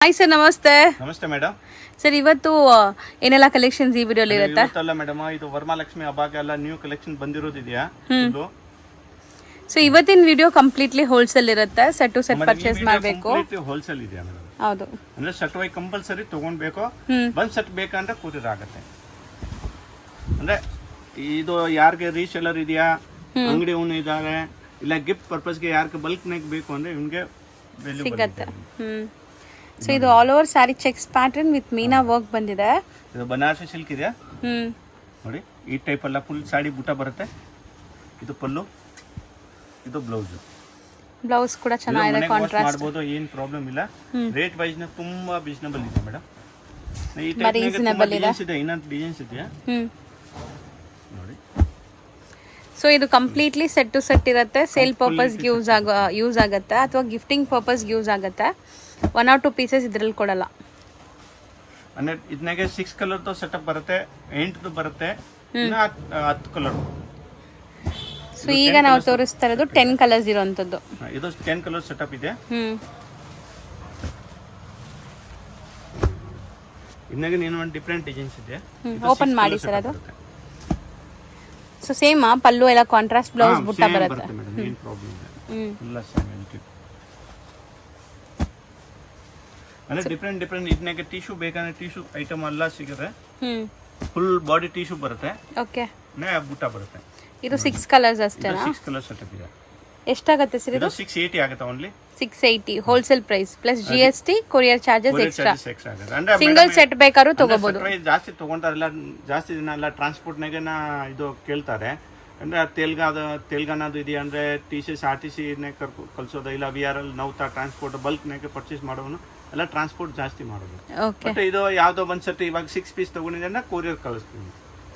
Hi sir, ನಮಸ್ತೆ. ನಮಸ್ತೆ madam. Sir, ಇವತ್ತು ಏನೆಲ್ಲ ಕಲೆಕ್ಷನ್ಸ್ ಈ ವಿಡಿಯೋಲಿ ಇರುತ್ತೆ? ಇವತ್ತಲ್ಲ ಮೇಡಮ್, ಇದು ವರಮಹಾಲಕ್ಷ್ಮಿ ಹಬ್ಬಕ್ಕೆಲ್ಲ ನ್ಯೂ ಕಲೆಕ್ಷನ್ ಬಂದಿರೋದಿದೆಯಾ? ಸೊ ಇವತ್ತಿನ ವಿಡಿಯೋ ಕಂಪ್ಲೀಟ್ಲಿ ಹೋಲ್ಸೇಲ್ ಇರುತ್ತೆ. ಸೆಟ್ ಟು ಸೆಟ್ ಪರ್ಚೇಸ್ ಮಾಡಬೇಕು. ಹೋಲ್ಸೇಲ್ ಇದೆಯಾ ಮೇಡಮ್? ಹೌದು. ಅಂದ್ರೆ ಸೆಟ್ ವೈ ಕಂಪಲ್ಸರಿ ತಗೊಂಡ್ಬೇಕು. ಒಂದ್ ಸೆಟ್ ಬೇಕಂದ್ರೆ ಕೂರಿರ್ ಆಗುತ್ತೆ. ಅಂದ್ರೆ ಇದು ಯಾರಿಗೆ ರೀಸೇಲರ್ ಇದೆಯಾ, ಅಂಗಡಿ ಅವನು ಇದಾರೆ, ಇಲ್ಲ ಗಿಫ್ಟ್ ಪರ್ಪಸ್ಗೆ ಯಾರಿಗೆ ಬಲ್ಕ್ ನೆಕ್ ಬೇಕು ಅಂದ್ರೆ ಇವ್ನಿಗೆ ಸಿಗತ್ತೆ. ಸೊ ಇದು all over sari cheques pattern with Meena work ಬಂದಿದೆ. ಇದು ಬನಾರಸಿ ಸಿಲ್ಕ್ ಇದೆ ನೋಡಿ. ಈ ಟೈಪ್ ಎಲ್ಲ ಫುಲ್ ಸಾಡಿ ಬುಟ್ಟ ಬರುತ್ತೆ. ಇದು ಪಲ್ಲು, ಇದು ಬ್ಲೌಸ್ ಕೂಡ ಚೆನ್ನಾಗಿದೆ, ಕಾಂಟ್ರಾಸ್ಟ್ ಮಾಡಬಹುದು, ಏನ್ ಪ್ರಾಬ್ಲಮ್ ಇಲ್ಲ. ರೇಟ್ ವೈಸ್ ನ ತುಂಬಾ ರೀಸನಬಲ್ ಇದೆ ಮೇಡಮ್. ಈ ಟೈಪ್ ಡಿಸೈನ್ಸ್ ಇದೆ, ಇನ್ನೊಂದು ಡಿಸೈನ್ಸ್ ಇದೆಯಾ ನೋಡಿ. ಸೊ ಇದು ಕಂಪ್ಲೀಟ್ಲಿ ಸೆಟ್ ಟು ಸೆಟ್ ಇರುತ್ತೆ. ಸೇಲ್ ಪರ್ಪಸ್ಗೆ ಯೂಸ್ ಆಗುತ್ತೆ ಅಥವಾ ಗಿಫ್ಟಿಂಗ್ ಪರ್ಪಸ್ಗೆ ಯೂಸ್ ಆಗುತ್ತೆ. 1 or 2 ಪೀಸಸ್ ಇದ್ರಲ್ಲಿ ಕೊಡಲ್ಲ. ಅಂದ್ರೆ ಇದನ್ನಾಗೆ 6 ಕಲರ್ ಸೆಟಪ್ ಬರುತ್ತೆ, 8 ಬರುತ್ತೆ, 10 ಕಲರ್. ಸೊ ಈಗ ನಾವು ತೋರಿಸ್ತಾ ಇರೋದು 10 ಕಲರ್ಸ್ ಇರುವಂತದ್ದು. ಇದು 10 ಕಲರ್ ಸೆಟಪ್ ಇದೆ. ಇದನ್ನಾಗೆ ನೀನು ಒಂದು ಡಿಫರೆಂಟ್ ಡಿಸೈನ್ಸ್ ಇದೆ. ಓಪನ್ ಮಾಡಿ ಸರ್. ಅದು ಸೊ ಸೇಮ್ ಪಲ್ಲು ಎಲ್ಲ ಕಾಂಟ್ರಾಸ್ಟ್, ಬ್ಲೌಸ್ ಬುಟ್ಟ ಬರುತ್ತೆ. ಏನು ಪ್ರಾಬ್ಲಮ್ ಇಲ್ಲ, ಎಲ್ಲ ಸೇಮ್ ಇದೆ. ಅಂದ್ರೆ ಡಿಫರೆಂಟ್ ಇದನ್ನಾಗೆ ಟಿಶ್ಯೂ ಬೇಕಂದ್ರೆ ಟಿಶ್ಯೂ ಐಟಮ್ ಎಲ್ಲ ಸಿಗುತ್ತೆ. ಫುಲ್ ಬಾಡಿ ಟಿಶ್ಯೂ ಬರುತ್ತೆ. ಓಕೆ. ಬುಟ್ಟ ಬರುತ್ತೆ. ಇದು 6 ಕಲರ್ಸ್ ಅಷ್ಟೇನಾ? 6 ಕಲರ್ ಸೆಟಪ್ ಇದೆ. ಎಷ್ಟಾಗುತ್ತೆ ಸರ್ ಇದು? 680 ಆಗುತ್ತೆ only. 680 wholesale price plus GST, courier charges extra. Single set ಬೇಕಾದ್ರೂ ತಗೋಬಹುದು. ಜಾಸ್ತಿ ತಗೊಂತಾರಲ್ಲ, ಜಾಸ್ತಿ ದಿನ ಎಲ್ಲ ಟ್ರಾನ್ಸ್ಪೋರ್ಟ್ ನಾಗೆ ಇದು ಕೇಳ್ತಾರೆ. ಅಂದ್ರೆ ತೆಲಂಗಾಣದು ಇದೆಯಾ ಅಂದ್ರೆ TCS RTC ಕಳ್ಸೋದು, ಇಲ್ಲ VRL ನೌತಾ ಟ್ರಾನ್ಸ್ಪೋರ್ಟ್ ಬಲ್ಕ್ ನಾಗೆ ಪರ್ಚೇಸ್ ಮಾಡೋನು ಎಲ್ಲ ಟ್ರಾನ್ಸ್ಪೋರ್ಟ್ ಜಾಸ್ತಿ ಮಾಡೋದು. ಬಟ್ ಇದು ಯಾವ್ದೋ ಒಂದ್ ಸೆಟ್ ಇವಾಗ 6 ಪೀಸ್ ತಗೊಂಡಿದ್ರೆ ಕೊರಿಯರ್ ಕಳಿಸ್ತೀವಿ.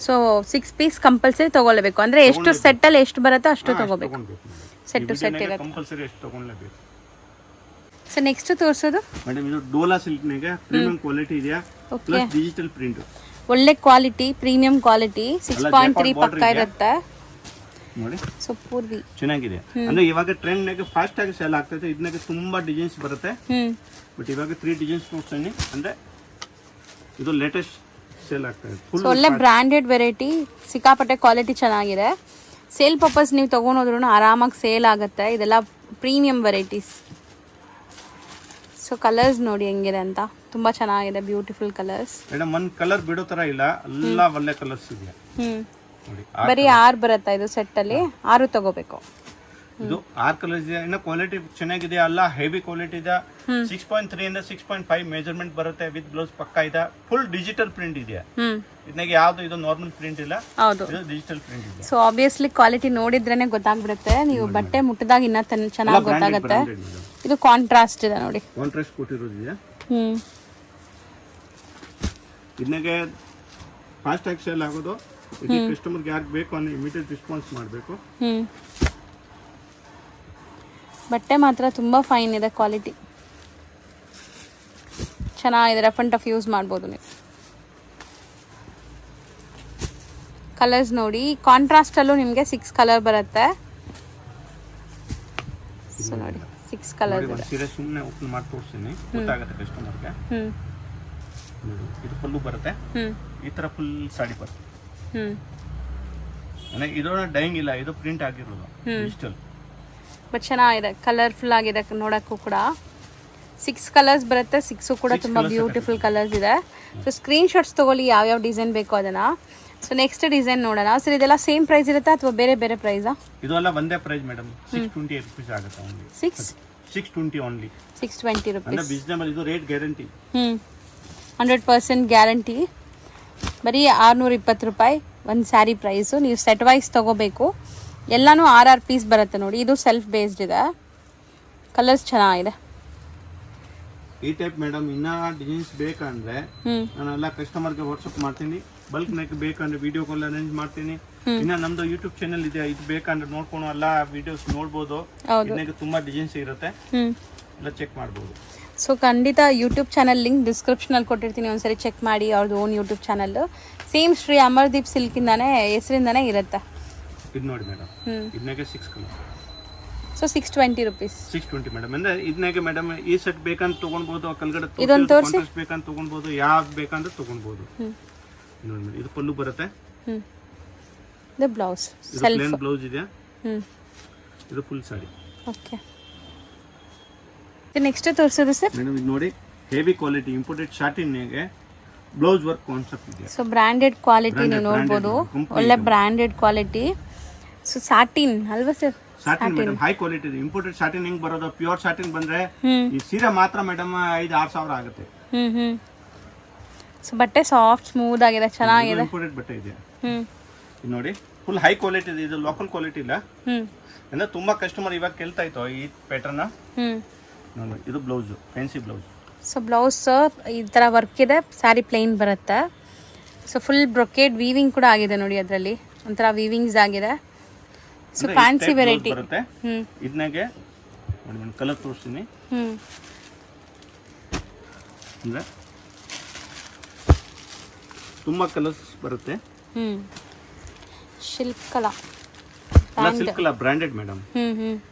ಸೊ 6 ಪೀಸ್ ಕಂಪಲ್ಸರಿ ತಗೊಳ್ಳಬೇಕು. ಅಂದ್ರೆ ಎಷ್ಟು ಸೆಟ್ ಅಲ್ಲಿ ಎಷ್ಟು ಬರುತ್ತೋ ಅಷ್ಟು ತಗೋಬೇಕು. ಸೆಟ್ ಟು ಸೆಟ್ ಇರುತ್ತೆ, ಕಂಪಲ್ಸರಿ ಎಷ್ಟು ತಗೊಳ್ಳಬೇಕು. ಸೊ ನೆಕ್ಸ್ಟ್ ತೋರಿಸೋದು ಮೇಡಮ್, ಇದು ಡೋಲಾ ಸಿಲ್ಕ್ ನಾಗೆ ಪ್ರೀಮಿಯಂ ಕ್ವಾಲಿಟಿ ಇದೆಯಾ, ಪ್ಲಸ್ ಡಿಜಿಟಲ್ ಪ್ರಿಂಟ್. ಒಳ್ಳೆ ಕ್ವಾಲಿಟಿ, ಪ್ರೀಮಿಯಂ ಕ್ವಾಲಿಟಿ, 6.3 ಪಕ್ಕ ಇರುತ್ತೆ ನೋಡಿ. ಸೊ ಪೂರ್ವಿ ಚೆನ್ನಾಗಿದೆ. ಅಂದ್ರೆ ಇವಾಗ ಟ್ರೆಂಡ್ ನಾಗೆ ಫಾಸ್ಟ್ ಆಗಿ ಸೇಲ್ ಆಗ್ತದೆ. ಇದನ್ನಾಗೆ ತುಂಬಾ ಡಿಸೈನ್ಸ್ ಬರುತ್ತೆ. ಬಟ್ ಇವಾಗ 3 ಡಿಸೈನ್ಸ್ ನೋಡ್ತೀನಿ. ಅಂದ್ರೆ ಇದು ಲೇಟೆಸ್ಟ್ ಸೇಲ್ ಆಗ್ತದೆ. ಒಳ್ಳೆ ಬ್ರಾಂಡೆಡ್ ವೆರೈಟಿ, ಸಿಕ್ಕಾಪಟ್ಟೆ ಕ್ವಾಲಿಟಿ ಚೆನ್ನಾಗಿದೆ. ಸೇಲ್ ಪರ್ಪಸ್ ನೀವು ತಗೊಂಡೋದ್ರೂ ಆರಾಮಾಗಿ ಸೇಲ್ ಆಗುತ್ತೆ. ಇದೆಲ್ಲ ಪ್ರೀಮಿಯಂ ವೆರೈಟೀಸ್. ಸೊ ಕಲರ್ಸ್ ನೋಡಿ ಹೆಂಗಿದೆ ಅಂತ, ತುಂಬಾ ಚೆನ್ನಾಗಿದೆ, ಬ್ಯೂಟಿಫುಲ್ ಕಲರ್ಸ್. ಮೇಡಮ್ ಒಂದ್ ಕಲರ್ ಬಿಡೋ ತರ ಇಲ್ಲ, ಎಲ್ಲ ಒಳ್ಳೆ ಕಲರ್ಸ್ ಇದೆ. ಬರೀ 6 ಬರುತ್ತಾ ಇದು ಸೆಟ್ ಅಲ್ಲಿ? 6 ತಗೋಬೇಕು. ಇದು 6 ಕಲರ್ಸ್ ಇದೆ. ಇನ್ನು ಕ್ವಾಲಿಟಿ ಚೆನ್ನಾಗಿದೆ, ಅಲ್ಲ ಹೆವಿ ಕ್ವಾಲಿಟಿ ಇದೆ. 6.3 ಇಂದ 6.5 ಮೆಜರ್ಮೆಂಟ್ ಬರುತ್ತೆ. ವಿತ್ ಬ್ಲೌಸ್ ಪಕ್ಕ ಇದೆ. ಫುಲ್ ಡಿಜಿಟಲ್ ಪ್ರಿಂಟ್ ಇದೆ. ಇದನ್ನಾಗೆ ಯಾವ್ದು ಇದು ನಾರ್ಮಲ್ ಪ್ರಿಂಟ್ ಇಲ್ಲ, ಇದು ಡಿಜಿಟಲ್ ಪ್ರಿಂಟ್ ಇದೆ. ಸೊ ಆಬ್ವಿಯಸ್ಲಿ ಕ್ವಾಲಿಟಿ ನೋಡಿದ್ರೇನೆ ಗೊತ್ತಾಗ್ಬಿಡುತ್ತೆ. ನೀವು ಬಟ್ಟೆ ಮುಟ್ಟಿದಾಗ ಇನ್ನ ಚೆನ್ನಾಗಿ ಗೊತ್ತಾಗುತ್ತೆ. ಇದು ಕಾಂಟ್ರಾಸ್ಟ್ ಇದೆ ನೋಡಿ, ಕಾಂಟ್ರಾಸ್ಟ್ ಕೊಟ್ಟಿರೋದಿದೆ. ಇದನ್ನಾಗೆ ಫಾಸ್ಟ್ ಆಗಿ ಸೇಲ್ ಆಗೋದು. ಇದು ಕಸ್ಟಮರ್ಗೆ ಯಾರಿಗೆ ಬೇಕು ಅನ್ನೋ ಇಮಿಡಿಯೇಟ್ ರೆಸ್ಪಾನ್ಸ್ ಮಾಡಬೇಕು. ಬಟ್ಟೆ ಮಾತ್ರ ತುಂಬಾ ಫೈನ್ ಇದೆ, ಕ್ವಾಲಿಟಿ ಚೆನ್ನಾಗಿದೆ. ರಫ್ ಅಂಡ್ ಟಫ್ ಯೂಸ್ ಮಾಡ್ಬೋದು ನೀವು. ಕಲರ್ಸ್ ನೋಡಿ, ಕಾಂಟ್ರಾಸ್ಟ್ ಅಲ್ಲೂ ನಿಮಗೆ 6 ಕಲರ್ ಬರುತ್ತೆ. ಸೊ ನೋಡಿ 6 ಕಲರ್ ಇದೆ. ಸೀರೆ ಸುಮ್ಮನೆ ಓಪನ್ ಮಾಡಿ ತೋರಿಸ್ತೀನಿ, ಗೊತ್ತಾಗುತ್ತೆ ಕಸ್ಟಮರ್ಗೆ. ಇದು ಫುಲ್ಲು ಬರುತ್ತೆ, ಈ ತರ ಫುಲ್ ಸಾಡಿ ಬರುತ್ತೆ. ಇದು ಡೈಯಿಂಗ್ ಇಲ್ಲ, ಇದು ಪ್ರಿಂಟ್ ಆಗಿರೋದು ಡಿಜಿಟಲ್. ಬಟ್ ಚೆನ್ನಾಗಿದೆ, ಕಲರ್ಫುಲ್ ಆಗಿದೆ ನೋಡಕ್ಕೂ ಕೂಡ. 6 ಕಲರ್ಸ್ ಬರುತ್ತೆ. 6 ಕೂಡ ತುಂಬಾ ಬ್ಯೂಟಿಫುಲ್ ಕಲರ್ಸ್ ಇದೆ. ಸೊ ಸ್ಕ್ರೀನ್ ಶಾಟ್ಸ್ ತಗೊಳ್ಳಿ, ಯಾವ್ಯಾವ ಡಿಸೈನ್ ಬೇಕೋ ಅದನ್ನ. ಸೊ ನೆಕ್ಸ್ಟ್ ಡಿಸೈನ್ ನೋಡೋಣ. ಸರ್ ಇದೆಲ್ಲ ಸೇಮ್ ಪ್ರೈಸ್ ಇರುತ್ತಾ ಅಥವಾ ಬೇರೆ ಬೇರೆ ಪ್ರೈಸಾ? ಇದು ಎಲ್ಲ ಒಂದೇ ಪ್ರೈಸ್ ಮೇಡಮ್. 620 ರೂಪೀಸ್ ಆಗುತ್ತೆ ಓನ್ಲಿ. 620 ಓನ್ಲಿ. 620 ರೂಪೀಸ್. ಅಂದ್ರೆ ರೀಸನಬಲ್. ಇದು ರೇಟ್ ಗ್ಯಾರಂಟಿ. 100% ಗ್ಯಾರಂಟಿ. ಬರೀ 620 ರೂಪಾಯಿ ಒಂದು ಸ್ಯಾರಿ ಪ್ರೈಸು. ನೀವು ಸೆಟ್ ವೈಸ್ ತಗೋಬೇಕು. ಎಲ್ಲಾನು 6 ಪೀಸ್ ಬರುತ್ತೆ ನೋಡಿ. ಇದು ಸೆಲ್ಫ್ ಬೇಸ್ಡ್ ಇದೆ. ಕಲರ್ಸ್ ಚೆನ್ನಾಗಿದೆ. ಈ ಟೈಪ್ ಮೇಡಮ್ ಇನ್ನ ಡಿಸೈನ್ಸ್ ಬೇಕಂದ್ರೆ ನಾನೆಲ್ಲ ಕಸ್ಟಮರ್ಗೆ ವಾಟ್ಸಪ್ ಮಾಡ್ತೀನಿ. ಬಲ್ಕ್ ನೆಕ್ ಬೇಕಂದ್ರೆ ವಿಡಿಯೋ ಕಾಲ್ ಅರೇಂಜ್ ಮಾಡ್ತೀನಿ. ಇನ್ನ ನಮ್ದು ಯೂಟ್ಯೂಬ್ ಚಾನೆಲ್ ಇದೆ, ಇದು ಬೇಕಂದ್ರೆ ನೋಡ್ಕೊಂಡು ಎಲ್ಲ ವಿಡಿಯೋಸ್ ನೋಡ್ಬೋದು. ಇದಕ್ಕೆ ತುಂಬಾ ಡಿಸೈನ್ಸ್ ಇರುತ್ತೆ, ಎಲ್ಲ ಚೆಕ್ ಮಾಡ್ಬೋದು. ಸೊ ಖಂಡಿತ ಯೂಟ್ಯೂಬ್ ಚಾನಲ್ ಲಿಂಕ್ ಡಿಸ್ಕ್ರಿಪ್ಷನಲ್ಲಿ ಕೊಟ್ಟಿರ್ತೀನಿ, ಒಂದ್ಸರಿ ಚೆಕ್ ಮಾಡಿ. ಅವ್ರದ್ದು own YouTube channel same Shri Amardeep ಸಿಲ್ಕಿಂದಾನೆ ಹೆಸರಿಂದಾನೆ ಇರುತ್ತೆ. ಇದು ನೋಡಿ ಮೇಡಮ್, ಇದನ್ನಾಗೆ 6 colour. So so 620 rupees. 620 madam. ಅಂದರೆ ಇದನ್ನಾಗೆ ಮೇಡಮ್ ಈ ಸೆಟ್ ಬೇಕಂತ ತೊಗೊಳ್ಬೋದು, ಕೆಳಗಡೆ ಇದೊಂದು ತೋರಿಸಿ ಬೇಕಂತ ತೊಗೊಳ್ಬೋದು, ಯಾವ್ದು ಬೇಕಂದ್ರೆ ತೊಗೊಳ್ಬೋದು. ನೋಡಿ ಇದು ಪಲ್ಲು ಬರುತ್ತೆ, ಇದು ಬ್ಲೌಸ್ ಇದು ಸೆಲ್ಫ್ ಪ್ಲೇನ್ ಬ್ಲೌಸ್ ಇದೆ, ಇದು ಫುಲ್ ಸಾರಿ. ಓಕೆ, ನೆಕ್ಸ್ಟ್ ತೋರಿಸೋದು ಸರ್ ಮೇಡಮ್ ಇದು ನೋಡಿ ಹೆವಿ ಕ್ವಾಲಿಟಿ ಇಂಪೋರ್ಟೆಡ್ ಶಾರ್ಟಿನ್ಗೆ ಬ್ಲೌಸ್ ವರ್ಕ್ ಕಾನ್ಸೆಪ್ಟ್ ಇದೆ. ಸೊ ಬ್ರ್ಯಾಂಡೆಡ್ ಕ್ವಾಲಿಟಿ ನೀವು ನೋಡ್ಬೋದು, ಒಳ್ಳೆ ಬ್ರ್ಯಾಂಡೆಡ್ ಕ್ವಾಲಿಟಿ. ಸೊ ಸಾಟಿನ್ ಅಲ್ವಾ sir? Satin madam high quality ಇದೆ. ಇಂಪೋರ್ಟೆಡ್ ಶಾರ್ಟಿನ್ ಹೆಂಗ್ ಬರೋದು, ಪ್ಯೂರ್ ಶಾರ್ಟಿನ್ ಬಂದ್ರೆ ಈ ಸೀರೆ ಮಾತ್ರ ಮೇಡಮ್ 5-6 ಸಾವಿರ ಆಗುತ್ತೆ. ಸೊ ಬಟ್ಟೆ ಸಾಫ್ಟ್ ಸ್ಮೂತ್ ಆಗಿದೆ, ಚೆನ್ನಾಗಿದೆ. ಇಂಪೋರ್ಟೆಡ್ ಬಟ್ಟೆ ಇದೆ. ಇದು ನೋಡಿ ಫುಲ್ ಹೈ ಕ್ವಾಲಿಟಿ ಇದೆ, ಇದು ಲೋಕಲ್ ಕ್ವಾಲಿಟಿ ಇಲ್ಲ. ಅಂದ್ರೆ ತುಂಬಾ ಕಸ್ಟಮರ್ ಇವಾಗ ಕೇಳ್ತಾ ಇತ್ತು ಈ ಪ್ಯಾಟರ್ನ್. ನೋಡಿ ಇದು blouse, fancy blouse. So blouse ಈ ಥರ ವರ್ಕ್ ಇದೆ, ಸ್ಯಾರಿ ಪ್ಲೇನ್ ಬರುತ್ತೆ. ಸೊ ಫುಲ್ ಬ್ರೊಕೇಡ್ ವೀವಿಂಗ್ ಕೂಡ ಆಗಿದೆ ನೋಡಿ, ಅದರಲ್ಲಿ ಒಂಥರ ವೀವಿಂಗ್ಸ್ ಆಗಿದೆ. ಸೊ ಫ್ಯಾನ್ಸಿ ವೆರೈಟಿ ಬರುತ್ತೆ. ಇದನ್ನಾಗೆ ನೋಡಿ ಕಲರ್ ತೋರಿಸ್ತೀನಿ. ಅಂದ್ರೆ ತುಂಬಾ ಕಲರ್ಸ್ ಬರುತ್ತೆ. ಶಿಲ್ಕ್ ಕಲಾ ಸಿಲ್ಕ್ ಕಲಾ ಬ್ರಾಂಡೆಡ್ ಮೇಡಮ್.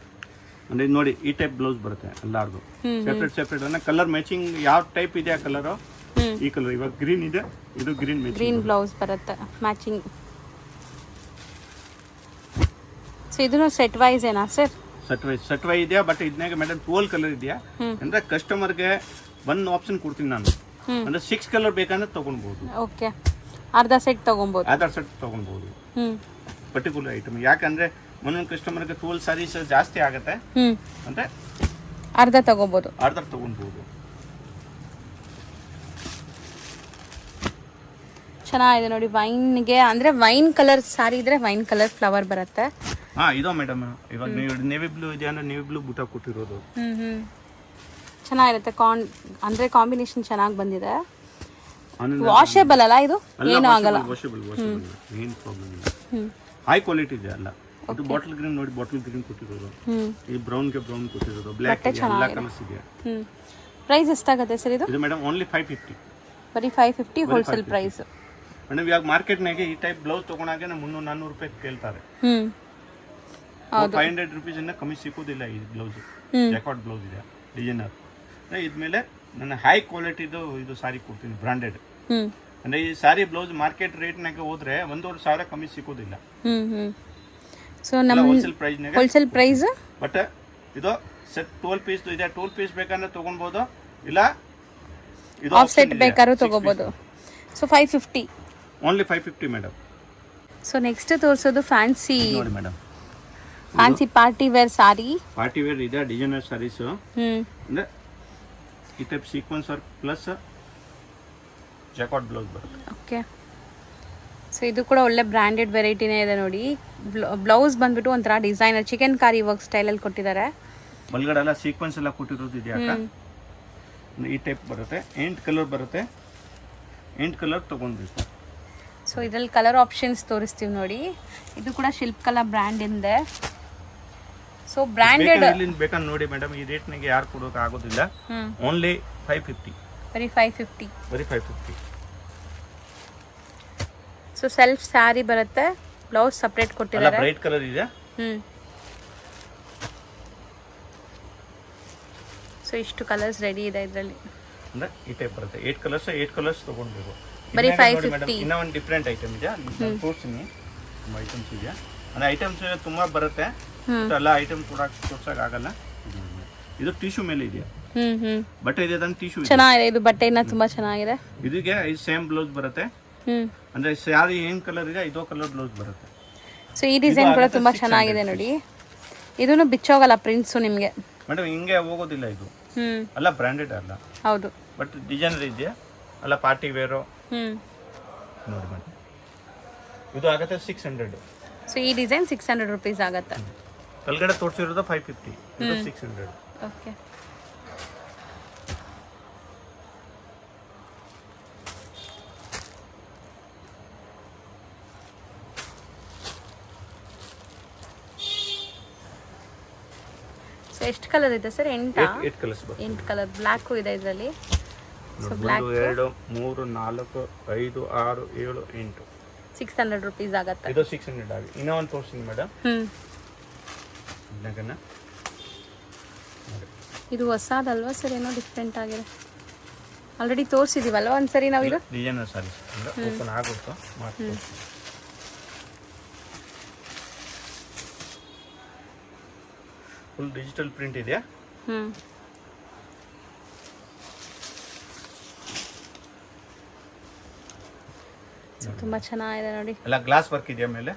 ಅಂದ್ರೆ ನೋಡಿ ಈ ಟೈಪ್ ಬ್ಲೌಸ್ ಬರುತ್ತೆ ಎಲ್ಲಾರ್ದು, ಸೆಪರೇಟ್ ಸೆಪರೇಟ್. ಅಂದ್ರೆ ಕಲರ್ ಮ್ಯಾಚಿಂಗ್ ಯಾವ ಟೈಪ್ ಇದೆ ಆ ಕಲರ್, ಈ ಕಲರ್ ಇವಾಗ ಗ್ರೀನ್ ಇದೆ, ಇದು ಗ್ರೀನ್ ಮ್ಯಾಚಿಂಗ್, ಗ್ರೀನ್ ಬ್ಲೌಸ್ ಬರುತ್ತೆ ಮ್ಯಾಚಿಂಗ್. ಸೊ ಇದನ್ನು ಸೆಟ್ ವೈಸ್ ಏನಾ ಸರ್? ಸೆಟ್ ವೈಸ್ ಇದೆಯಾ, ಬಟ್ ಇದನ್ನಾಗ ಮೇಡಮ್ 12 ಕಲರ್ ಇದೆಯಾ. ಅಂದ್ರೆ ಕಸ್ಟಮರ್ಗೆ ಒಂದು ಆಪ್ಷನ್ ಕೊಡ್ತೀನಿ ನಾನು, ಅಂದ್ರೆ 6 ಕಲರ್ ಬೇಕಂದ್ರೆ ತಗೊಳ್ಬಹುದು. ಓಕೆ, ಅರ್ಧ ಸೆಟ್ ತಗೊಬಹುದು, ಅರ್ಧ ಸೆಟ್ ತಗೊಳ್ಬಹುದು ಪರ್ಟಿಕ್ಯುಲರ್ ಐಟಮ್. ಯಾಕಂದ್ರೆ ಒಂದೊಂದು ಕಸ್ಟಮರ್ಗೆ 12 ಸಾರೀಸ್ ಜಾಸ್ತಿ ಆಗುತ್ತೆ, ಅಂದ್ರೆ ಅರ್ಧ ತಗೋಬಹುದು, ಅರ್ಧ ತಗೊಳ್ಬಹುದು. ಚೆನ್ನಾಗಿದೆ ನೋಡಿ. ವೈನ್ಗೆ ಅಂದ್ರೆ ವೈನ್ ಕಲರ್ ಸಾರಿ ಇದ್ರೆ ವೈನ್ ಕಲರ್ ಫ್ಲವರ್ ಬರುತ್ತೆ. ಹಾ ಇದು ಮೇಡಮ್ ಇವಾಗ ನೇವಿ ಬ್ಲೂ ಇದೆ ಅಂದ್ರೆ ನೇವಿ ಬ್ಲೂ ಬುಟ್ಟ ಕೊಟ್ಟಿರೋದು. ಚೆನ್ನಾಗಿರುತ್ತೆ. ಅಂದ್ರೆ ಕಾಂಬಿನೇಷನ್ ಚೆನ್ನಾಗಿ ಬಂದಿದೆ. ವಾಷೇಬಲ್ ಅಲ್ಲ ಇದು? ಏನು ಆಗಲ್ಲ, ವಾಷೇಬಲ್ ಏನು ಪ್ರಾಬ್ಲಮ್ ಇಲ್ಲ. ಹೈ ಕ್ವಾಲಿಟಿ ಇದೆ ಅಲ್ಲ. ಇದು ಬಾಟಲ್ ಗ್ರೀನ್ ನೋಡಿ, ಬಾಟಲ್ ಗ್ರೀನ್ ಕೊಟ್ಟಿರೋದು, ಈ ಬ್ರೌನ್ ಗೆ ಬ್ರೌನ್ ಕೊಟ್ಟಿರೋದು, ಬ್ಲಾಕ್ ಎಲ್ಲ ಕಲರ್ಸ್ ಇದೆ. ಪ್ರೈಸ್ ಎಷ್ಟಾಗುತ್ತೆ ಸರ್ ಇದು? ಇದು ಮೇಡಮ್ ಓನ್ಲಿ 550. ಬರೀ 550 ಹೋಲ್ಸೇಲ್ ಪ್ರೈಸ್. ಮೇಡಮ್ ಇವಾಗ ಮಾರ್ಕೆಟ್ನಾಗೆ ಈ ಟೈಪ್ ಬ್ಲೌಸ್ ತಗೊಂಡಾಗ 300-400 ರೂಪಾಯಿ ಕೇಳ್ತಾರೆ. 500 ರುಪೀಸ್ ಇಂದ ಕಮ್ಮಿ ಸಿಗೋದಿಲ್ಲ ಈ ಬ್ಲೌಸ್. ಜಾಕಾಟ್ ಬ್ಲೌಸ್ ಇದೆ ಡಿಸೈನರ್. ಇದ್ಮೇಲೆ ನನ್ನ ಹೈ ಕ್ವಾಲಿಟಿದು ಇದು ಸಾರಿ ಕೊಡ್ತೀನಿ ಬ್ರಾಂಡೆಡ್. ಅಂದ್ರೆ ಈ ಸಾರಿ ಬ್ಲೌಸ್ ಮಾರ್ಕೆಟ್ ರೇಟ್ನಾಗೆ ಹೋದ್ರೆ 1,500 ಕಮ್ಮಿ ಸಿಗೋದಿಲ್ಲ. ಸೊ ನಮ್ಮ ಹೋಲ್ಸೇಲ್ ಪ್ರೈಸ್. ಬಟ್ ಇದು ಸೆಟ್ 12 ಪೀಸ್ ಇದೆ. 12 ಪೀಸ್ ಬೇಕಂದ್ರೆ ತಗೊಳ್ಬಹುದು, ಇಲ್ಲ ಇದು ಆಫ್ ಸೆಟ್ ಬೇಕಾದ್ರೂ ತಗೋಬಹುದು. So 550, only 550 madam. So next ತೋರಿಸೋದು ಫ್ಯಾನ್ಸಿ ನೋಡಿ madam, fancy party wear sari. Party wear ಇದೆ ಡಿಸೈನರ್ ಸಾರೀಸ್. ಅಂದ್ರೆ ಈ type sequins work plus jacquard blouse ಬರುತ್ತೆ. ಓಕೆ, ಸೊ ಇದು ಕೂಡ ಒಳ್ಳೆ ಬ್ರ್ಯಾಂಡೆಡ್ ವೆರೈಟಿನೇ ಇದೆ ನೋಡಿ. ಬ್ಲೌಸ್ ಬಂದ್ಬಿಟ್ಟು ಒಂಥರ ಡಿಸೈನರ್ ಚಿಕನ್ ಕಾರಿ ವರ್ಕ್ ಸ್ಟೈಲಲ್ಲಿ ಕೊಟ್ಟಿದ್ದಾರೆ. ಒಳಗಡೆ ಎಲ್ಲ ಸೀಕ್ವೆನ್ಸ್ ಎಲ್ಲ ಕೊಟ್ಟಿರೋದು ಇದೆ. ಈ ಟೈಪ್ ಬರುತ್ತೆ, 8 ಕಲರ್ ಬರುತ್ತೆ, 8 ಕಲರ್ ತಗೊಂಡ್ಬೇಕು. ಸೊ ಇದರಲ್ಲಿ ಕಲರ್ ಆಪ್ಷನ್ಸ್ ತೋರಿಸ್ತೀವಿ ನೋಡಿ. ಇದು ಕೂಡ ಶಿಲ್ಪ್ ಕಲಾ ಬ್ರ್ಯಾಂಡ್ ಇದೆ. ಸೊ ಬ್ರ್ಯಾಂಡೆಡ್ ಬೇಕಂದ್ರೆ ನೋಡಿ ಮೇಡಮ್, ಈ ರೇಟ್ನಾಗೆ ಯಾರು ಕೊಡೋಕೆ ಆಗೋದಿಲ್ಲ. ಓನ್ಲಿ 550, ಬರೀ 550, ಬರೀ 550. ಸೊ ಸೆಲ್ಫ್ ಸ್ಯಾರಿ ಬರುತ್ತೆ, ಬ್ಲೌಸ್ ಸಪರೇಟ್ ಕೊಟ್ಟಿದ್ದಾರೆ. ಬ್ರೈಟ್ ಕಲರ್ ಇದೆ. ಸೊ ಇಷ್ಟು ಕಲರ್ಸ್ ರೆಡಿ ಇದೆ ಇದರಲ್ಲಿ. ಅಂದ್ರೆ ಈ ಟೈಪ್ ಬರುತ್ತೆ, 8 ಕಲರ್ಸ್ ತಗೊಂಡ್ಬೇಕು. ಬರೀ 550. ಇನ್ನೂ ಒಂದು ಡಿಫ್ರೆಂಟ್ ಐಟಮ್ ಇದೆ, ತೋರಿಸ್ತೀನಿ. ತುಂಬ ಐಟಮ್ಸ್ ಇದೆ, ಅಂದ್ರೆ ಐಟಮ್ಸ್ ತುಂಬಾ ಬರುತ್ತೆ. ಎಲ್ಲ ಐಟಮ್ ಕೂಡ ತೋರ್ಸಕ್ ಆಗಲ್ಲ. ಇದು ಟಿಶ್ಯೂ ಮೇಲೆ ಇದೆ, ಬಟ್ಟೆ ಇದೆ, ಟಿಶ್ಯೂ ಚೆನ್ನಾಗಿದೆ. ಇದು ಬಟ್ಟೆನ ತುಂಬಾ ಚೆನ್ನಾಗಿದೆ. ಇದಕ್ಕೆ ಸೇಮ್ ಬ್ಲೌಸ್ ಬರುತ್ತೆ. ಅಂದ್ರೆ ಸ್ಯಾರಿ ಏನ್ ಕಲರ್ ಇದೆ ಇದೋ ಕಲರ್ ಬ್ಲೌಸ್ ಬರುತ್ತೆ. ಸೊ ಈ ಡಿಸೈನ್ ಕೂಡ ತುಂಬಾ ಚೆನ್ನಾಗಿದೆ ನೋಡಿ. ಇದನ್ನು ಬಿಚ್ಚೋಗಲ್ಲ ಪ್ರಿಂಟ್ಸು ನಿಮಗೆ ಮೇಡಮ್, ಹಿಂಗೆ ಹೋಗೋದಿಲ್ಲ. ಇದು ಅಲ್ಲ ಬ್ರಾಂಡೆಡ್ ಅಲ್ಲ, ಹೌದು, ಬಟ್ ಡಿಸೈನರ್ ಇದೆಯಾ ಅಲ್ಲ, ಪಾರ್ಟಿ ವೇರು ನೋಡಿ ಮೇಡಮ್. ಇದು ಆಗುತ್ತೆ 600. ಸೊ ಈ ಡಿಸೈನ್ 600 ರುಪೀಸ್ ಆಗುತ್ತೆ. ಕೆಳಗಡೆ ತೋರಿಸಿರೋದು 550, ಇದು 600. ಓಕೆ, ಸೊ ಎಷ್ಟು ಕಲರ್ ಇದೆ ಸರ್? 8 ಕಲರ್ಸ್ ಬರುತ್ತೆ. 8 ಕಲರ್. ಬ್ಲ್ಯಾಕು ಇದೆ ಇದರಲ್ಲಿ. ಸೊ 1 2 3 4 5 6 7 8 600 ರುಪೀಸ್ ಆಗುತ್ತೆ. ಇದು 600 ಆಗಿ. ಇನ್ನೂ ಒಂದು ತೋರಿಸ್ತೀನಿ ಮೇಡಮ್. ಇದು ಹೊಸದಲ್ವಾ ಸರ್, ಏನೋ ಡಿಫ್ರೆಂಟ್ ಆಗಿದೆ. ಆಲ್ರೆಡಿ ತೋರಿಸಿದೀವಲ್ವ ಒಂದ್ಸರಿ ನಾವು ಇದು ಡಿಸೈನರ್ ಸಾರೀಸ್ ಓಪನ್ ಆಗುತ್ತೋ ಮಾಡ್ತೀವಿ. ಫುಲ್ ಡಿಜಿಟಲ್ ಪ್ರಿಂಟ್ ಇದೆಯಾ? ತುಂಬಾ ಚೆನ್ನಾಗಿದೆ ನೋಡಿ. ಎಲ್ಲ ಗ್ಲಾಸ್ ವರ್ಕ್ ಇದೆಯಾ ಮೇಲೆ?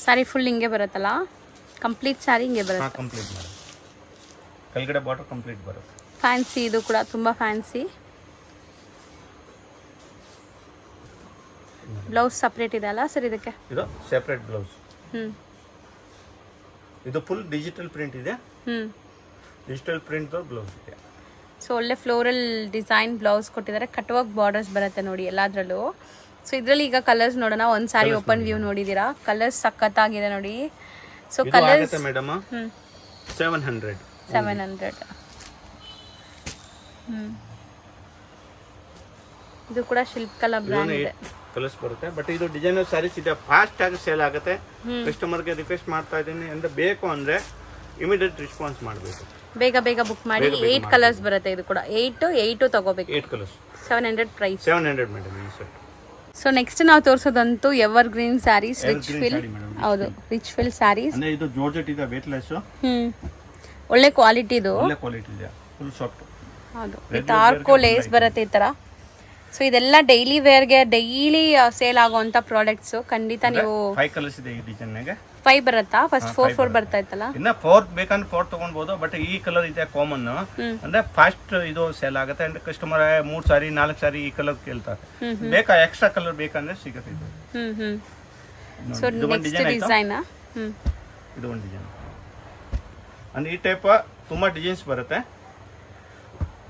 ಸಾರಿ ಫುಲ್ ಹಿಂಗೆ ಬರುತ್ತಲ್ಲ, ಕಂಪ್ಲೀಟ್ ಸಾರಿ ಹಿಂಗೆ ಬರುತ್ತೆ. ಕಂಪ್ಲೀಟ್ ಮಾಡಿ ಕೆಳಗಡೆ ಬಾರ್ಡರ್ ಕಂಪ್ಲೀಟ್ ಬರುತ್ತೆ. ಫ್ಯಾನ್ಸಿ, ಇದು ಕೂಡ ತುಂಬಾ ಫ್ಯಾನ್ಸಿ. ಬ್ಲೌಸ್ ಸಪ್ರೇಟ್ ಇದೆ ಅಲ್ಲ ಸರ್ ಇದಕ್ಕೆ? ಇದು ಸೆಪರೇಟ್ ಬ್ಲೌಸ್. ಇದು ಫುಲ್ ಡಿಜಿಟಲ್ ಪ್ರಿಂಟ್ ಇದೆ. ಡಿಜಿಟಲ್ ಪ್ರಿಂಟ್ ಬ್ಲೌಸ್ ಇದೆ. ಸೊ ಒಳ್ಳೆ ಫ್ಲೋರಲ್ ಡಿಸೈನ್ ಬ್ಲೌಸ್ ಕೊಟ್ಟಿದ್ದಾರೆ. ಕಟ್ ವರ್ಕ್ ಬಾರ್ಡರ್ಸ್ ಬರುತ್ತೆ ನೋಡಿ ಎಲ್ಲಾದ್ರಲ್ಲೂ. ಸೊ ಇದರಲ್ಲಿ ಈಗ ಕಲರ್ಸ್ ನೋಡೋಣ. ಒಂದು ಸಾರಿ ಓಪನ್ ವ್ಯೂ ನೋಡಿದೀರಾ, ಕಲರ್ಸ್ ಸಖತ್ತಾಗಿದೆ ನೋಡಿ. So colours madam 700. ಇದು ಕೂಡ ಶಿಲ್ಪ ಕಲಾ ಬ್ರ್ಯಾಂಡ್ ಇದೆ. ಕಲರ್ಸ್ ಬರುತ್ತೆ. ಬಟ್ ಇದು ಡಿಸೈನರ್ ಸ್ಯಾರೀಸ್ ಇದೆ, ಫಾಸ್ಟ್ ಆಗಿ ಸೇಲ್ ಆಗುತ್ತೆ. ಕಸ್ಟಮರ್ಗೆ ರಿಕ್ವೆಸ್ಟ್ ಮಾಡ್ತಾ ಇದ್ದೀನಿ, ಅಂದ್ರೆ ಬೇಕು ಅಂದ್ರೆ ಇಮಿಡಿಯೇಟ್ ರೆಸ್ಪಾನ್ಸ್ ಮಾಡಬೇಕು, ಬೇಗ ಬೇಗ ಬುಕ್ ಮಾಡಿ. 8 ಕಲರ್ಸ್ ಬರುತ್ತೆ. ಇದು ಕೂಡ 8 ತಗೋಬೇಕು. 8 ಕಲರ್ಸ್ 700 ಪ್ರೈಸ್. 700 ಮೇಡಮ್ ಈ ಸೆಟ್. ಸೊ ನೆಕ್ಸ್ಟ್ ನಾವು ತೋರಿಸೋದಂತೂ ಎವರ್ ಗ್ರೀನ್ ಸ್ಯಾರೀಸ್, ರಿಚ್ ಫಿಲ್. ಹೌದು, ರಿಚ್ ಫಿಲ್ ಸ್ಯಾರೀಸ್. ಅಂದ್ರೆ ಇದು ಜಾರ್ಜೆಟ್ ಇದೆ, ವೇಟ್ಲೆಸ್. ಒಳ್ಳೆ ಕ್ವಾಲಿಟಿ ಇದು. ಒಳ್ಳೆ ಕ್ವಾಲಿಟಿ ಇದೆ, ಫುಲ್ ಸಾಫ್ಟ್. ಹೌದು, ವಿತ್ ಆರ್ಕೋ ಲೇಸ್ ಬರುತ್ತೆ ಈ ತರ. ಸೊ ಇದೆಲ್ಲ ಡೈಲಿ ವೇರ್ಗೆ ಡೈಲಿ ಸೇಲ್ ಆಗುವಂತ ಪ್ರಾಡಕ್ಟ್ಸ್. ಖಂಡಿತ ನೀವು 5 ಕಲರ್ಸ್ ಇದೆ ಈ ಡಿಸೈನ್ ನಾಗೆ. 5 ಬರುತ್ತಾ? ಫಸ್ಟ್ 4 ಬರ್ತಾ ಇತ್ತಲ್ಲ. ಇನ್ನ 4 ಬೇಕಂದ್ರೆ 4 ತಗೊಳ್ಬಹುದು. ಬಟ್ ಈ ಕಲರ್ ಇದೆ ಕಾಮನ್, ಅಂದ್ರೆ ಫಾಸ್ಟ್ ಇದು ಸೇಲ್ ಆಗುತ್ತೆ. ಅಂದ್ರೆ ಕಸ್ಟಮರ್ 3 ಸಾರಿ 4 ಸಾರಿ ಈ ಕಲರ್ ಕೇಳ್ತಾರೆ. ಬೇಕಾ ಎಕ್ಸ್ಟ್ರಾ ಕಲರ್ ಬೇಕಂದ್ರೆ ಸಿಗುತ್ತೆ ಇದು. ಸೊ ನೆಕ್ಸ್ಟ್ ಡಿಸೈನ್ ಇದು ಒಂದು ಡಿಸೈನ್. ಅಂದ್ರೆ ಈ ಟೈಪ್ ತುಂಬಾ ಡಿಸೈನ್ಸ್ ಬರುತ್ತೆ.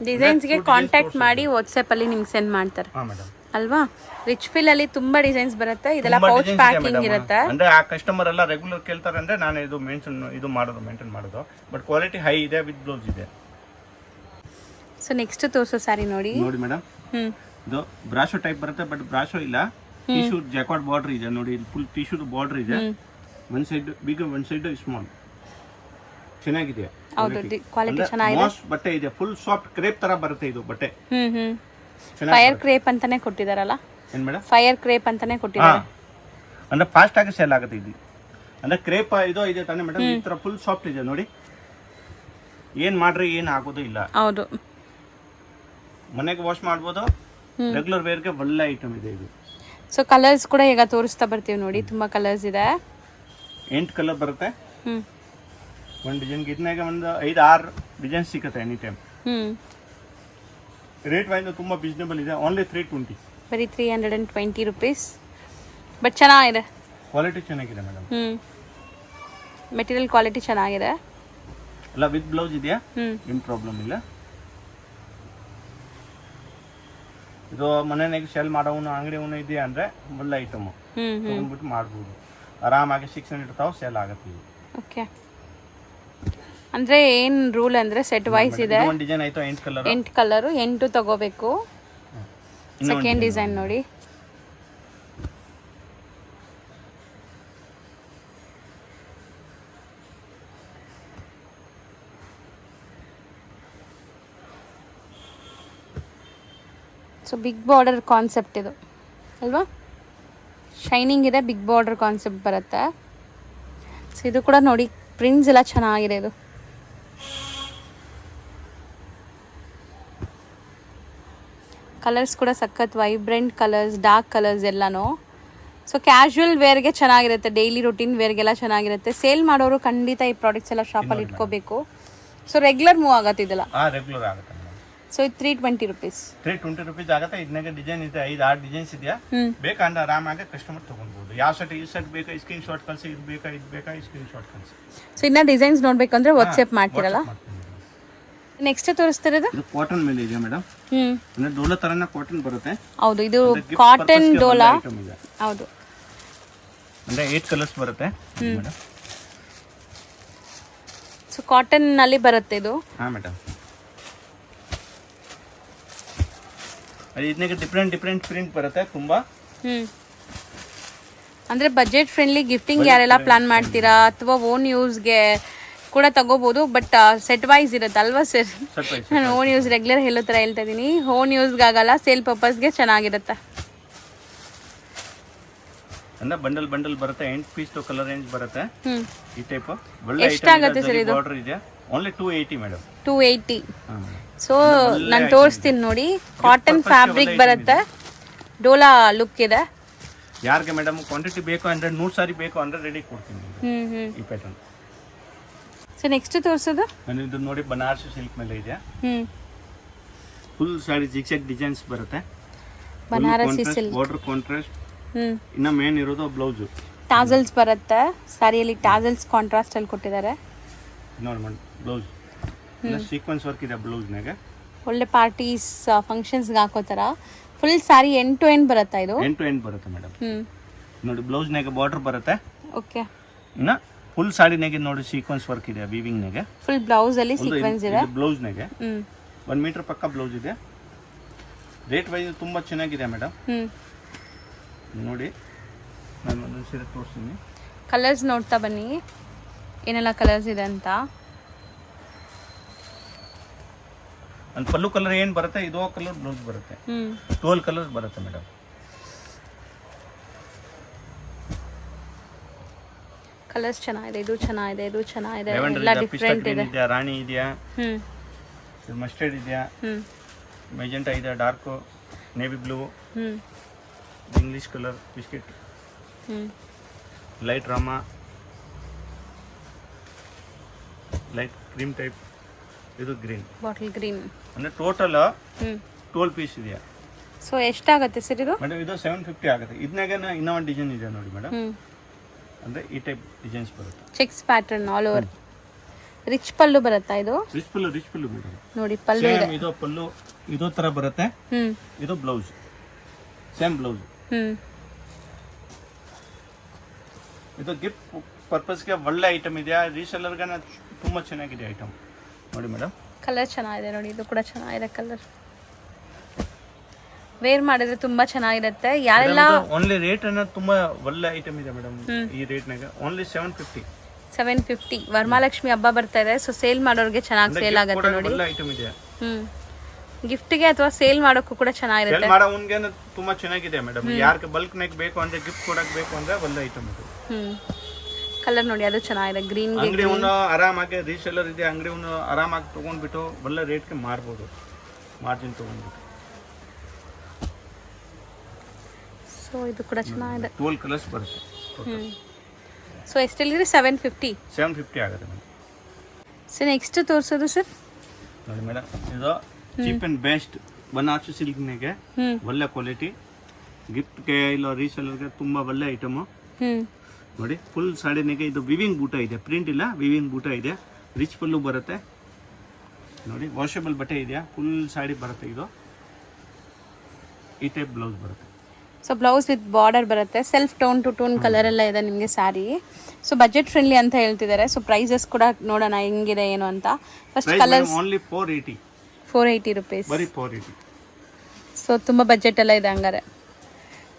ಡಿಸೈನ್ಸ್ ಗೆ ಕಾಂಟ್ಯಾಕ್ಟ್ ಮಾಡಿ ವಾಟ್ಸ್ಆಪ್ ಅಲ್ಲಿ ನಿಮ್ಗೆ ಸೆಂಡ್ ಮಾಡ್ತಾರೆ ಅಲ್ವಾ? ರಿಚ್ ಫಿಲ್ ಅಲ್ಲಿ ತುಂಬಾ ಡಿಸೈನ್ಸ್ ಬರುತ್ತೆ. ಇದೆಲ್ಲ ಪೌಚ್ ಪ್ಯಾಕಿಂಗ್ ಇರುತ್ತೆ. ಅಂದ್ರೆ ಆ ಕಸ್ಟಮರ್ ಎಲ್ಲ ರೆಗ್ಯುಲರ್ ಕೇಳ್ತಾರೆ, ಅಂದ್ರೆ ನಾನು ಇದು ಮೇಂಟೈನ್ ಮಾಡೋದು. ಬಟ್ ಕ್ವಾಲಿಟಿ ಹೈ ಇದೆ, ವಿತ್ ಬ್ಲೌಸ್ ಇದೆ. ಸೊ ನೆಕ್ಸ್ಟ್ ತೋರಿಸೋ ಸಾರಿ ನೋಡಿ ಮೇಡಮ್. ಇದು ಬ್ರಾಶೋ ಟೈಪ್ ಬರುತ್ತೆ, ಬಟ್ ಬ್ರಾಶೋ ಇಲ್ಲ, ಟಿಶ್ಯೂ ಜಾಕಾರ್ಡ್ ಬಾರ್ಡರ್ ಇದೆ ನೋಡಿ. ಫುಲ್ ಟಿಶ್ಯೂ ಬಾರ್ಡರ್ ಇದೆ. One side big, one side small. ಚೆನ್ನಾಗಿದೆ. ಹೌದು, ಕ್ವಾಲಿಟಿ ಚೆನ್ನಾಗಿದೆ. ಬಟ್ಟೆ ಇದೆ, ಫುಲ್ ಸಾಫ್ಟ್ ಕ್ರೇಪ್ ತರ ಬರುತ್ತೆ ಇದು ಬಟ್ಟೆ. ಫೈರ್ ಕ್ರೇಪ್ ಅಂತಾನೆ ಕೊಟ್ಟಿದಾರಲ್ಲ. ಏನ್ ಮೇಡಮ್? ಫೈರ್ ಕ್ರೇಪ್ ಅಂತಾನೆ ಕೊಟ್ಟಿದ್ದಾರೆ. ಅಂದ್ರೆ ಫಾಸ್ಟ್ ಆಗಿ ಸೇಲ್ ಆಗುತ್ತೆ ಇದು. ಅಂದ್ರೆ ಕ್ರೇಪ್ ಇದು ಇದೆ ತಾನೆ ಮೇಡಮ್, ಈ ತರ ಫುಲ್ ಸಾಫ್ಟ್ ಇದೆ ನೋಡಿ. ಏನ್ ಮಾಡ್ರಿ ಏನ್ ಆಗೋದು ಇಲ್ಲ. ಹೌದು, ಮನೆಗೆ ವಾಶ್ ಮಾಡ್ಬೋದು. ರೆಗ್ಯುಲರ್ ವೇರ್ ಗೆ ಒಳ್ಳೆ ಐಟಮ್ ಇದೆ ಇದು. ಸೊ ಕಲರ್ಸ್ ಕೂಡ ಈಗ ತೋರಿಸ್ತಾ ಬರ್ತೀವಿ ನೋಡಿ. ತುಂಬಾ ಕಲರ್ಸ್ ಇದೆ. 8 ಕಲರ್ ಬರುತ್ತೆ. ಒಂದು ಡಿಸೈನ್ಗೆ ಇದನ್ನಾಗ ಒಂದು 5-6 ಡಿಸೈನ್ ಸಿಗುತ್ತೆ ಎನಿ ಟೈಮ್. ರೇಟ್ ವೈಸ್ ತುಂಬಾ ರೀಸನೇಬಲ್ ಇದೆ. ಓನ್ಲಿ 320. ಬರೀ 320 ರುಪೀಸ್. ಬಟ್ ಚೆನ್ನಾಗಿದೆ, ಕ್ವಾಲಿಟಿ ಚೆನ್ನಾಗಿದೆ ಮೇಡಮ್. ಮೆಟೀರಿಯಲ್ ಕ್ವಾಲಿಟಿ ಚೆನ್ನಾಗಿದೆ. ಎಲ್ಲ ವಿತ್ ಬ್ಲೌಸ್ ಇದೆಯಾ, ಏನು ಪ್ರಾಬ್ಲಮ್ ಇಲ್ಲ. ಇದು ಮನೆಯಾಗ ಸೆಲ್ ಮಾಡೋನು ಅಂಗಡಿ ಇದೆಯಾ ಅಂದ್ರೆ ಒಳ್ಳೆ ಐಟಮ್ ತಗೊಂಡ್ಬಿಟ್ಟು ಮಾಡ್ಬೋದು. ಆರಾಮಾಗಿ 600 ಸೇಲ್ ಆಗುತ್ತೆ. ಓಕೆ, ಅಂದ್ರೆ ಏನ್ ರೂಲ್ ಅಂದ್ರೆ ಸೆಟ್ ವೈಸ್ ಇದೆ. ಒಂದು ಡಿಸೈನ್ ಆಯ್ತು 8 ಕಲರ್. 8 ಕಲರ್ 8 ತಗೋಬೇಕು. ಸೆಕೆಂಡ್ ಡಿಸೈನ್ ನೋಡಿ. ಸೊ ಬಿಗ್ ಬಾರ್ಡರ್ ಕಾನ್ಸೆಪ್ಟ್ ಇದು ಅಲ್ವಾ? ಶೈನಿಂಗ್ ಇದೆ, ಬಿಗ್ ಬಾರ್ಡರ್ ಕಾನ್ಸೆಪ್ಟ್ ಬರುತ್ತೆ. ಸೊ ಇದು ಕೂಡ ನೋಡಿ, ಪ್ರಿಂಟ್ಸ್ ಎಲ್ಲ ಚೆನ್ನಾಗಿದೆ. ಇದು ಕಲರ್ಸ್ ಕೂಡ ಸಖತ್ ವೈಬ್ರೆಂಟ್ ಕಲರ್ಸ್, ಡಾರ್ಕ್ ಕಲರ್ಸ್ ಎಲ್ಲಾನು. ಸೊ ಕ್ಯಾಶುವಲ್ ವೇರ್ಗೆ ಚೆನ್ನಾಗಿರುತ್ತೆ, ಡೈಲಿ ರುಟೀನ್ ವೇರ್ಗೆಲ್ಲ ಚೆನ್ನಾಗಿರುತ್ತೆ. ಸೇಲ್ ಮಾಡೋರು ಖಂಡಿತ ಈ ಪ್ರಾಡಕ್ಟ್ಸ್ ಎಲ್ಲ ಶಾಪಲ್ಲಿ ಇಟ್ಕೋಬೇಕು. ಸೊ ರೆಗ್ಯುಲರ್ ಮೂವ್ ಆಗುತ್ತೆ ಇದೆಲ್ಲ. ರೆಗ್ಯುಲರ್ ಆಗುತ್ತೆ. ಸೊ ಇದು 320 ರುಪೀಸ್. 320 ರುಪೀಸ್ ಆಗುತ್ತೆ. ಇದನ್ನಾಗ ಡಿಸೈನ್ ಇದೆ, 5-6 ಡಿಸೈನ್ಸ್ ಇದೆಯಾ. ಬೇಕಂದ್ರೆ ಆರಾಮಾಗಿ ಕಸ್ಟಮರ್ ತಗೊಂಡ್ಬೋದು. ಯಾವ ಸೆಟ್ ಈ ಸೆಟ್ ಬೇಕಾ, ಸ್ಕ್ರೀನ್ ಶಾಟ್ ಕಳಿಸಿ. ಇದು ಬೇಕಾ, ಇದು ಬೇಕಾ, ಸ್ಕ್ರೀನ್ ಶಾಟ್ ಕಳಿಸಿ. ಸೊ ಇನ್ನ ಡಿಸೈನ್ಸ್ ನೋಡ್ಬೇಕಂದ್ರೆ ವಾಟ್ಸ್ಆಪ್ ಮಾಡ್ತೀರಲ್ಲ. ನೆಕ್ಸ್ಟ್ ತೋರಿಸ್ತಿರೋದು ಇದು ಕಾಟನ್ ಮೇಲೆ ಇದೆ ಮೇಡಮ್. ಅಂದ್ರೆ ಡೋಲಾ ತರನ ಕಾಟನ್ ಬರುತ್ತೆ. ಹೌದು, ಇದು ಕಾಟನ್ ಡೋಲಾ. ಹೌದು, ಅಂದ್ರೆ 8 ಕಲರ್ಸ್ ಬರುತ್ತೆ ಮೇಡಮ್. ಸೊ ಕಾಟನ್ ನಲ್ಲಿ ಬರುತ್ತೆ ಇದು. ಹಾ ಮೇಡಮ್. ಇದಕ್ಕೆ ಡಿಫ್ರೆಂಟ್ ಪ್ರಿಂಟ್ ಬರುತ್ತೆ ತುಂಬಾ. ಅಂದರೆ ಬಜೆಟ್ ಫ್ರೆಂಡ್ಲಿ ಗಿಫ್ಟಿಂಗ್ ಯಾರೆಲ್ಲ ಪ್ಲಾನ್ ಮಾಡ್ತೀರಾ ಅಥವಾ ಓನ್ ಯೂಸ್ಗೆ ಕೂಡ ತಗೋಬೋದು, ಬಟ್ ಸೆಟ್ ವೈಸ್ ಇರುತ್ತೆ ಅಲ್ವಾ ಸರ್? ನಾನು ಓನ್ ಯೂಸ್ ರೆಗ್ಯುಲರ್ ಹೇಳೋ ಥರ ಹೇಳ್ತಾ ಇದ್ದೀನಿ, ಓನ್ ಯೂಸ್ಗಾಗಲ್ಲ, ಸೇಲ್ ಪರ್ಪಸ್ಗೆ ಚೆನ್ನಾಗಿರುತ್ತೆ. ಅಂದ್ರೆ ಬಂಡಲ್ ಬರುತ್ತೆ, 8 ಪೀಸ್ ಕಲರ್ ರೇಂಜ್ ಬರುತ್ತೆ ಈ ಟೈಪ್. ಎಷ್ಟಾಗುತ್ತೆ ಸರ್ ಇದು? ಬಾರ್ಡರ್ ಇದೆ, ಓನ್ಲಿ 280 ಮೇಡಮ್. 280. ಸೊ ನಾನು ತೋರಿಸ್ತೀನಿ ನೋಡಿ, ಕಾಟನ್ ಫ್ಯಾಬ್ರಿಕ್ ಬರುತ್ತೆ, ಡೋಲಾ ಲುಕ್ ಇದೆ. ಯಾರಿಗೆ ಮೇಡಮ್ ಕ್ವಾಂಟಿಟಿ ಬೇಕು ಅಂದ್ರೆ 100 ಸಾರಿ ಬೇಕು ಅಂದ್ರೆ ರೆಡಿ ಕೊಡ್ತೀನಿ ಈ ಪ್ಯಾಟರ್ನ್. ಸೊ ನೆಕ್ಸ್ಟ್ ತೋರಿಸೋದು ನಾನು ಇದು ನೋಡಿ ಬನಾರಸಿ ಸಿಲ್ಕ್ ಮೇಲೆ ಇದೆ. ಫುಲ್ ಸಾರಿ ಜಿಗ್ಜಾಗ್ ಡಿಸೈನ್ಸ್ ಬರುತ್ತೆ, ಬನಾರಸಿ ಸಿಲ್ಕ್, ಬಾರ್ಡರ್ ಕಾಂಟ್ರಾಸ್ಟ್. ಇನ್ನ ಮೇನ್ ಇರೋದು ಬ್ಲೌಸ್ ಟಾಸಲ್ಸ್ ಬರುತ್ತೆ ಸಾರಿಯಲ್ಲಿ, ಟಾಸಲ್ಸ್ ಕಾಂಟ್ರಾಸ್ಟ್ ಅಲ್ಲಿ ಕೊಟ್ಟಿದ್ದಾರೆ ನೋಡಿ ಮೇಡಮ್. ಬ್ಲೌಸ್ ಸೀಕ್ವೆನ್ಸ್ ವರ್ಕ್ ಇದೆ ಬ್ಲೌಸ್ನಾಗ, ಒಳ್ಳೆ ಪಾರ್ಟೀಸ್ ಫಂಕ್ಷನ್ಸ್ಗೆ ಹಾಕೋತಾರ. Full sari end to end ಬರುತ್ತಾ ಇದು? ಎಂಡ್ ಟು ಎಂಡ್ ಬರುತ್ತೆ ಮೇಡಮ್. ನೋಡಿ ಬ್ಲೌಸ್ನಾಗ ಬಾರ್ಡರ್ ಬರುತ್ತೆ. ಓಕೆ. ಇನ್ನ ಫುಲ್ ಸಾರಿನಾಗೆ ನೋಡಿ ಸೀಕ್ವೆನ್ಸ್ ವರ್ಕ್ ಇದೆ ವೀವಿಂಗ್ ನಾಗೆ. ಫುಲ್ ಬ್ಲೌಸ್ ಅಲ್ಲಿ ಸೀಕ್ವೆನ್ಸ್ ಇದೆ. ಬ್ಲೌಸ್ನಾಗೆ 1 ಮೀಟರ್ ಪಕ್ಕ ಬ್ಲೌಸ್ ಇದೆ. ರೇಟ್ ವೈಸ್ ತುಂಬಾ ಚೆನ್ನಾಗಿದೆ ಮೇಡಮ್. ನೋಡಿ ನಾನು ಒಂದು ಸೀರೆ ತೋರಿಸ್ತೀನಿ. ಕಲರ್ಸ್ ನೋಡ್ತಾ ಬನ್ನಿ ಏನೆಲ್ಲ ಕಲರ್ಸ್ ಇದೆ ಅಂತ. ಒಂದು ಪಲ್ಲು ಕಲರ್ ಏನು ಬರುತ್ತೆ, ಇದೋ ಕಲರ್ ಬ್ಲೌಸ್ ಬರುತ್ತೆ. 12 ಕಲರ್ಸ್ ಬರುತ್ತೆ ಮೇಡಮ್. ಕಲರ್ಸ್ ಚೆನ್ನಾಗಿದೆ, ಇದು ಚೆನ್ನಾಗಿದೆ, ಇದು ಚೆನ್ನಾಗಿದೆ, ಎಲ್ಲ ಡಿಫರೆಂಟ್ ಇದೆ. ರಾಣಿ ಇದೆಯಾ, ಮಸ್ಟರ್ಡ್ ಇದೆಯಾ, ಮೆಜೆಂಟಾ ಇದೆ, dark navy blue, English colour biscuit, light Rama, light cream type, ಇದು ಗ್ರೀನ್, ಬಾಟಲ್ ಗ್ರೀನ್. ಅಂದ್ರೆ ಟೋಟಲ್ 12 ಪೀಸ್ ಇದೆಯಾ. ಸೊ ಎಷ್ಟಾಗುತ್ತೆ ಸರ್ ಇದು? ಮೇಡಮ್ ಇದು 750 ಆಗುತ್ತೆ. ಇದನ್ನಾಗ ಇನ್ನೂ ಒಂದು ಡಿಸೈನ್ ಇದೆ ನೋಡಿ ಮೇಡಮ್, ಅಂದ್ರೆ ಈ ಟೈಪ್ ಡಿಸೈನ್ಸ್ ಬರುತ್ತೆ. Checks pattern all over. Rich pallu ಬರುತ್ತಾ ಇದು? Rich pallu madam. ನೋಡಿ ಪಲ್ಲು ಇದೆ, ಇದು ಪಲ್ಲು ಇದೋ ತರ ಬರುತ್ತೆ. ಇದು ಬ್ಲೌಸ್, ಸೇಮ್ ಬ್ಲೌಸ್. ಇದು ಗಿಫ್ಟ್ ಪರ್ಪಸ್ಗೆ ಒಳ್ಳೆ ಐಟಮ್ ಇದೆಯಾ, ರೀಸೆಲ್ಲರ್ಗೆ ತುಂಬಾ ಚೆನ್ನಾಗಿದೆ ಐಟಮ್. ನೋಡಿ ಮೇಡಮ್ ಕಲರ್ ಚೆನ್ನಾಗಿದೆ, ನೋಡಿ ಇದು ಕೂಡ ಚೆನ್ನಾಗಿದೆ ಕಲರ್. ವೇರ್ ಮಾಡಿದ್ರೆ ತುಂಬಾ ಚೆನ್ನಾಗಿರುತ್ತೆ. ಯಾರೆಲ್ಲ ಓನ್ಲಿ ರೇಟ್ ಅನ್ನೋದು ತುಂಬಾ ಒಳ್ಳೆ ಐಟಮ್ ಇದೆ ಮೇಡಮ್. ಈ ರೇಟ್ನಾಗ ಓನ್ಲಿ 750. ವರಮಹಾಲಕ್ಷ್ಮಿ ಹಬ್ಬ ಬರ್ತಾ ಇದೆ, ಸೊ ಸೇಲ್ ಮಾಡೋರಿಗೆ ಚೆನ್ನಾಗಿ ಸೇಲ್ ಆಗುತ್ತೆ ನೋಡಿ. ಒಳ್ಳೆ ಐಟಮ್ ಇದೆ. ಗಿಫ್ಟ್ಗೆ ಅಥವಾ ಸೇಲ್ ಮಾಡೋಕ್ಕೂ ಕೂಡ ಚೆನ್ನಾಗಿರುತ್ತೆ. ಸೇಲ್ ಮಾಡೋನ್ಗೆ ತುಂಬಾ ಚೆನ್ನಾಗಿದೆ ಮೇಡಮ್. ಯಾರಿಗೆ ಬಲ್ಕ್ ನಾಗ ಬೇಕು ಅಂದ್ರೆ ಗಿಫ್ಟ್ ಕೊಡಕ್ ಬೇಕು ಅಂದ್ರೆ ಒಳ್ಳೆ ಐಟಮ್ ಇದು. ಕಲರ್ ನೋಡಿ ಅದು ಚೆನ್ನಾಗಿದೆ, ಗ್ರೀನ್. ಅಂಗಡಿ ಒಂದು ಆರಾಮಾಗಿ ರೀಸೆಲ್ಲರ್ ಇದೆ, ಅಂಗಡಿ ಒಂದು ಆರಾಮಾಗಿ ತಗೊಂಡ್ಬಿಟ್ಟು ಒಳ್ಳೆ ರೇಟ್ಗೆ ಮಾರ್ಬೋದು, ಮಾರ್ಜಿನ್ ತಗೊಂಡ್ಬಿಟ್ಟು. ಸೊ ಇದು ಕೂಡ ಚೆನ್ನಾಗಿದೆ. 12 ಕಲರ್ಸ್ ಬರುತ್ತೆ. ಸೊ ಎಷ್ಟು ಹೇಳಿದ್ರಿ? 750 ಆಗುತ್ತೆ ಮೇಡಮ್. ಸೊ ನೆಕ್ಸ್ಟ್ ತೋರಿಸೋದು ಸರ್ ನೋಡಿ ಮೇಡಮ್, ಇದು ಚೀಪ್ ಅಂಡ್ ಬೆಸ್ಟ್ ಬನಾರಸಿ ಸಿಲ್ಕ್ನಾಗೆ ಒಳ್ಳೆ ಕ್ವಾಲಿಟಿ, ಗಿಫ್ಟ್ಗೆ ಇಲ್ಲ ರೀಸೆಲ್ಲರ್ಗೆ ತುಂಬಾ ಒಳ್ಳೆ ಐಟಮು. ನೋಡಿ ಫುಲ್ ಸಾಡಿನಾಗೆ ಇದು ವಿವಿಂಗ್ ಬೂಟ ಇದೆ, ಪ್ರಿಂಟ್ ಇಲ್ಲ, ವಿವಿಂಗ್ ಬೂಟ ಇದೆ. ರಿಚ್ ಪಲ್ಲು ಬರುತ್ತೆ ನೋಡಿ, ವಾಷಬಲ್ ಬಟ್ಟೆ ಇದೆಯಾ, ಫುಲ್ ಸಾಡಿ ಬರುತ್ತೆ. ಇದು ಈ ಟೈಪ್ ಬ್ಲೌಸ್ ಬರುತ್ತೆ. ಸೊ ಬ್ಲೌಸ್ ವಿತ್ ಬಾರ್ಡರ್ ಬರುತ್ತೆ, self tone to tone colour ಎಲ್ಲ ಇದೆ ನಿಮಗೆ ಸ್ಯಾರಿ. ಸೊ ಬಜೆಟ್ ಫ್ರೆಂಡ್ಲಿ ಅಂತ ಹೇಳ್ತಿದ್ದಾರೆ. ಸೊ ಪ್ರೈಸಸ್ ಕೂಡ ನೋಡೋಣ ಹೆಂಗಿದೆ ಏನು ಅಂತ. ಫಸ್ಟ್ ಕಲರ್ಸ್ ಓನ್ಲಿ 480 rupees, ಬರೀ 480. ಸೊ ತುಂಬ ಬಜೆಟ್ ಎಲ್ಲ ಇದೆ. ಹಂಗಾರೆ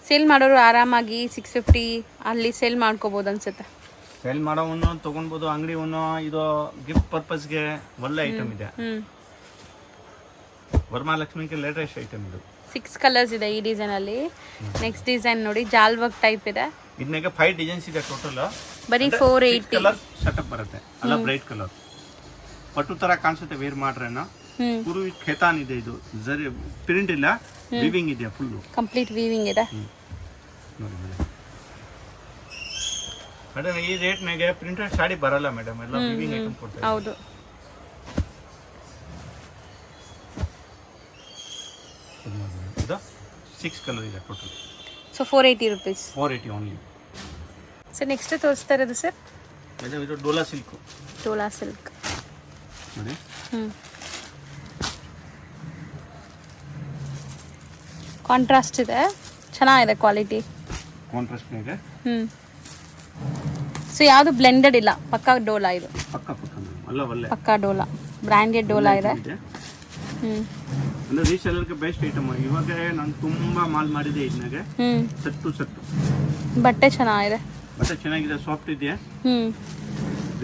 ಸೇಲ್ ಮಾಡೋರು ಆರಾಮಾಗಿ 650 ಅಲ್ಲಿ ಸೇಲ್ ಮಾಡ್ಕೋಬೋದು ಅನ್ಸುತ್ತೆ. ಸೇಲ್ ಮಾಡೋವನ್ನು ತಗೊಳ್ಬೋದು, ಅಂಗಡಿ ಇದು ಗಿಫ್ಟ್ ಪರ್ಪಸ್ಗೆ ಒಳ್ಳೆ ಐಟಮ್ ಇದೆ. ವರಮಹಾಲಕ್ಷ್ಮಿಗೆ ಲೇಟೆಸ್ಟ್ ಐಟಮ್ ಇದು. 6 ಕಲರ್ಸ್ ಇದೆ ಈ ಡಿಸೈನ್ ಅಲ್ಲಿ. ನೆಕ್ಸ್ಟ್ ಡಿಸೈನ್ ನೋಡಿ, ಜಾಲ್ ವರ್ಕ್ ಟೈಪ್ ಇದೆ. ಇದನ್ನಾಗ 5 ಡಿಸೈನ್ಸ್ ಇದೆ ಟೋಟಲ್. ಬರೀ 480 ಕಲರ್ ಸೆಟಪ್ ಬರುತ್ತೆ, ಅಲ್ಲ ಬ್ರೈಟ್ ಕಲರ್, ಪಟ್ಟು ತರ ಕಾಣಿಸುತ್ತೆ ವೇರ್ ಮಾಡ್ರೇನ. ಪೂರ್ವ ಖೇತಾನ್ ಇದೆ, ಇದು ಜರಿ ಪ್ರಿಂಟ್ ಇಲ್ಲ, ವೀವಿಂಗ್ ಇದೆ, ಫುಲ್ ಕಂಪ್ಲೀಟ್ ವೀವಿಂಗ್ ಇದೆ. ನೋಡಿ ಮೇಡಮ್, ಈ ರೇಟ್ನಾಗೆ ಪ್ರಿಂಟೆಡ್ ಸಾಡಿ ಬರಲ್ಲ ಮೇಡಮ್, ಎಲ್ಲ ವೀವಿಂಗ್ ಐಟಮ್ ಕೊಡ್ತಾರೆ. ಹೌದು. ಇದು 6 ಕಲರ್ ಇದೆ total. So 480 rupees. 480 only. So next ತೋರಿಸ್ತಾ ಇರೋದು ಸರ್ ಮೇಡಮ್, ಇದು ಡೋಲಾ ಸಿಲ್ಕ್. ಡೋಲಾ ಸಿಲ್ಕ್ ನೋಡಿ, ಕಾಂಟ್ರಾಸ್ಟ್ ಇದೆ, ಚೆನ್ನಾಗಿದೆ ಕ್ವಾಲಿಟಿ. ಕಾಂಟ್ರಾಸ್ಟ್ನಾಗೆ ಸೊ ಯಾವುದು ಬ್ಲೆಂಡೆಡ್ ಇಲ್ಲ, ಪಕ್ಕಾ ಡೋಲಾ ಇದು. ಪಕ್ಕ ಅಲ್ಲ ಒಳ್ಳೆ ಪಕ್ಕಾ ಡೋಲಾ, ಬ್ರ್ಯಾಂಡೆಡ್ ಡೋಲಾ ಇದೆ. ಅಂದ್ರೆ ರೀಸೆಲ್ಲರ್ಗೆ ಬೆಸ್ಟ್ ಐಟಮ್. ಇವಾಗ ನಾನು ತುಂಬಾ ಮಾಲ್ ಮಾಡಿದೆ ಇದನ್ನಾಗೆ, ಸೆಟ್ ಟು ಸೆಟ್ ಬಟ್ಟೆ ಚೆನ್ನಾಗಿದೆ. ಬಟ್ಟೆ ಚೆನ್ನಾಗಿದೆ, ಸಾಫ್ಟ್ ಇದೆಯಾ.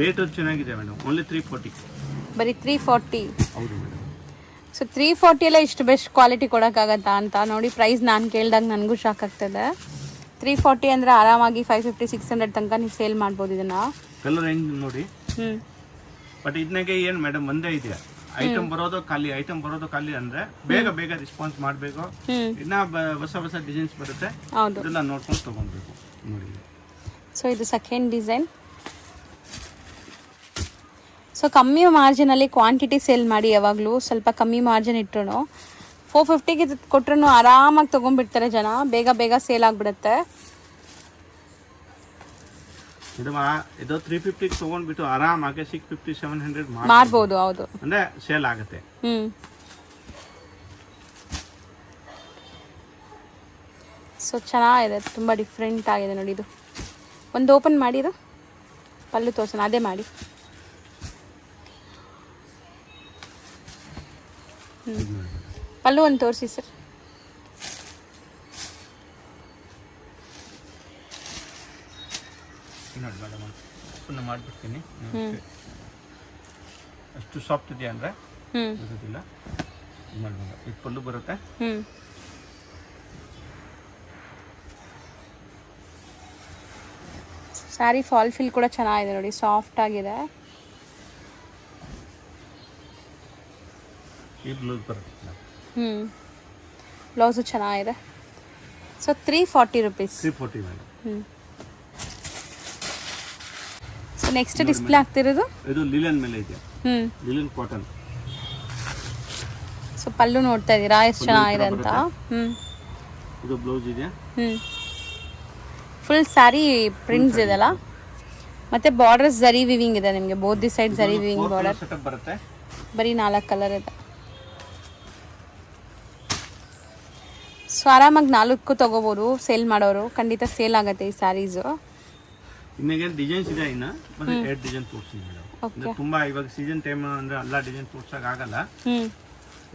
ರೇಟ್ ಚೆನ್ನಾಗಿದೆ ಮೇಡಮ್, ಓನ್ಲಿ 340. ಬರೀ 340. ಹೌದು ಮೇಡಮ್. ಸೊ 340 ಎಲ್ಲ ಇಷ್ಟು ಬೆಸ್ಟ್ ಕ್ವಾಲಿಟಿ ಕೊಡೋಕ್ಕಾಗತ್ತಾ ಅಂತ ನೋಡಿ, ಪ್ರೈಸ್ ನಾನು ಕೇಳಿದಾಗ ನನಗೂ ಶಾಕ್ ಆಗ್ತದೆ. 340 ಅಂದರೆ ಆರಾಮಾಗಿ 550-600 ತನಕ ನೀವು ಸೇಲ್ ಮಾಡ್ಬೋದು ಇದನ್ನು. ಕಲರ್ ರೇಂಜ್ ನೋಡಿ. ಬಟ್ ಇದನ್ನಾಗೆ ಏನು ಮೇಡಮ್ ಒಂದೇ ಇದೆಯಾ, ಐಟಮ್ ಬರೋದು ಖಾಲಿ ಅಂದರೆ ಬೇಗ ಬೇಗ ರೆಸ್ಪಾನ್ಸ್ ಮಾಡಬೇಕು. ಇನ್ನ ಹೊಸ ಡಿಸೈನ್ಸ್ ಬರುತ್ತೆ, ಇದೆಲ್ಲ ನೋಡ್ಕೊಂಡು ತೊಗೊಳ್ಬೇಕು ನೋಡಿ. ಸೊ ಇದು ಸೆಕೆಂಡ್ ಡಿಸೈನ್. ಸೊ ಕಮ್ಮಿ ಮಾರ್ಜಿನಲ್ಲಿ ಕ್ವಾಂಟಿಟಿ ಸೇಲ್ ಮಾಡಿ, ಯಾವಾಗಲೂ ಸ್ವಲ್ಪ ಕಮ್ಮಿ ಮಾರ್ಜಿನ್ ಇಟ್ಟರು 450ಗೆ ಕೊಟ್ಟರು ಆರಾಮಾಗಿ ತೊಗೊಂಡ್ಬಿಡ್ತಾರೆ ಜನ, ಬೇಗ ಬೇಗ ಸೇಲ್ ಆಗಿಬಿಡುತ್ತೆ. ಇದು 350 ತೊಗೊಂಡ್ಬಿಟ್ಟು ಆರಾಮಾಗಿ 650-700 ಮಾರ್ಬೋದು. ಹೌದು, ಅಂದರೆ ಸೇಲ್ ಆಗುತ್ತೆ. ಸೊ ಚೆನ್ನಾಗಿದೆ, ತುಂಬ ಡಿಫ್ರೆಂಟ್ ಆಗಿದೆ ನೋಡಿ. ಇದು ಒಂದು ಓಪನ್ ಮಾಡಿರೋ ಪಲ್ಲು ತೋರ್ಸೋಣ, ಅದೇ ಮಾಡಿ. ಪಲ್ಲು ಒಂದು ತೋರಿಸಿ ಸರ್. ನೋಡಿ ಮೇಡಮ್, ಪುನಃ ಮಾಡಿಬಿಡ್ತೀನಿ. ಅಷ್ಟು ಸಾಫ್ಟ್ ಇದೆಯಾ ಅಂದರೆ ಇರೋದಿಲ್ಲ. ನೋಡಿ ಮೇಡಮ್, ಇದು ಪಲ್ಲು ಬರುತ್ತೆ. ಸ್ಯಾರಿ ಫಾಲ್ ಫಿಲ್ ಕೂಡ ಚೆನ್ನಾಗಿದೆ ನೋಡಿ, ಸಾಫ್ಟ್ ಆಗಿದೆ. ಈ ಬ್ಲೌಸ್ ಬರುತ್ತೆ. ಬ್ಲೌಸು ಚೆನ್ನಾಗಿದೆ. So 340 rupees. 340 madam. So next display ಆಗ್ತಿರೋದು ಇದು ಲಿಲನ್ ಮೇಲೆ ಇದೆ. Linen cotton. ಸೊ ಪಲ್ಲು ನೋಡ್ತಾ ಇದ್ದೀರಾ ಎಷ್ಟು ಚೆನ್ನಾಗಿದೆ ಅಂತ. ಇದು ಬ್ಲೌಸ್ ಇದೆ. ಫುಲ್ ಸ್ಯಾರಿ ಪ್ರಿಂಟ್ಸ್ ಇದೆಲ್ಲ, ಮತ್ತೆ ಬಾರ್ಡರ್ಸ್ ಜರಿ ವಿವಿಂಗ್ ಇದೆ ನಿಮಗೆ, ಬೋತ್ ದಿ ಸೈಡ್ ಜರಿ ವಿವಿಂಗ್ ಬಾರ್ಡರ್. ಸೆಟಪ್ ಬರುತ್ತೆ. ಬರೀ 4 ಕಲರ್ ಇದೆ. ಸೊ ಆರಾಮಾಗಿ 4 ತಗೋಬೋದು ಸೇಲ್ ಮಾಡೋರು, ಖಂಡಿತ ಸೇಲ್ ಆಗುತ್ತೆ ಈ ಸ್ಯಾರೀಸು. ಇನ್ನೇನು ಡಿಸೈನ್ಸ್ ಇದೆ, ಇನ್ನು ಮತ್ತೆ 8 ಡಿಸೈನ್ ತೋರಿಸ್ತೀನಿ ಮೇಡಮ್. ತುಂಬಾ ಇವಾಗ ಸೀಸನ್ ಟೈಮ್ ಅಂದ್ರೆ ಎಲ್ಲ ಡಿಸೈನ್ ತೋರ್ಸಕ್ ಆಗಲ್ಲ.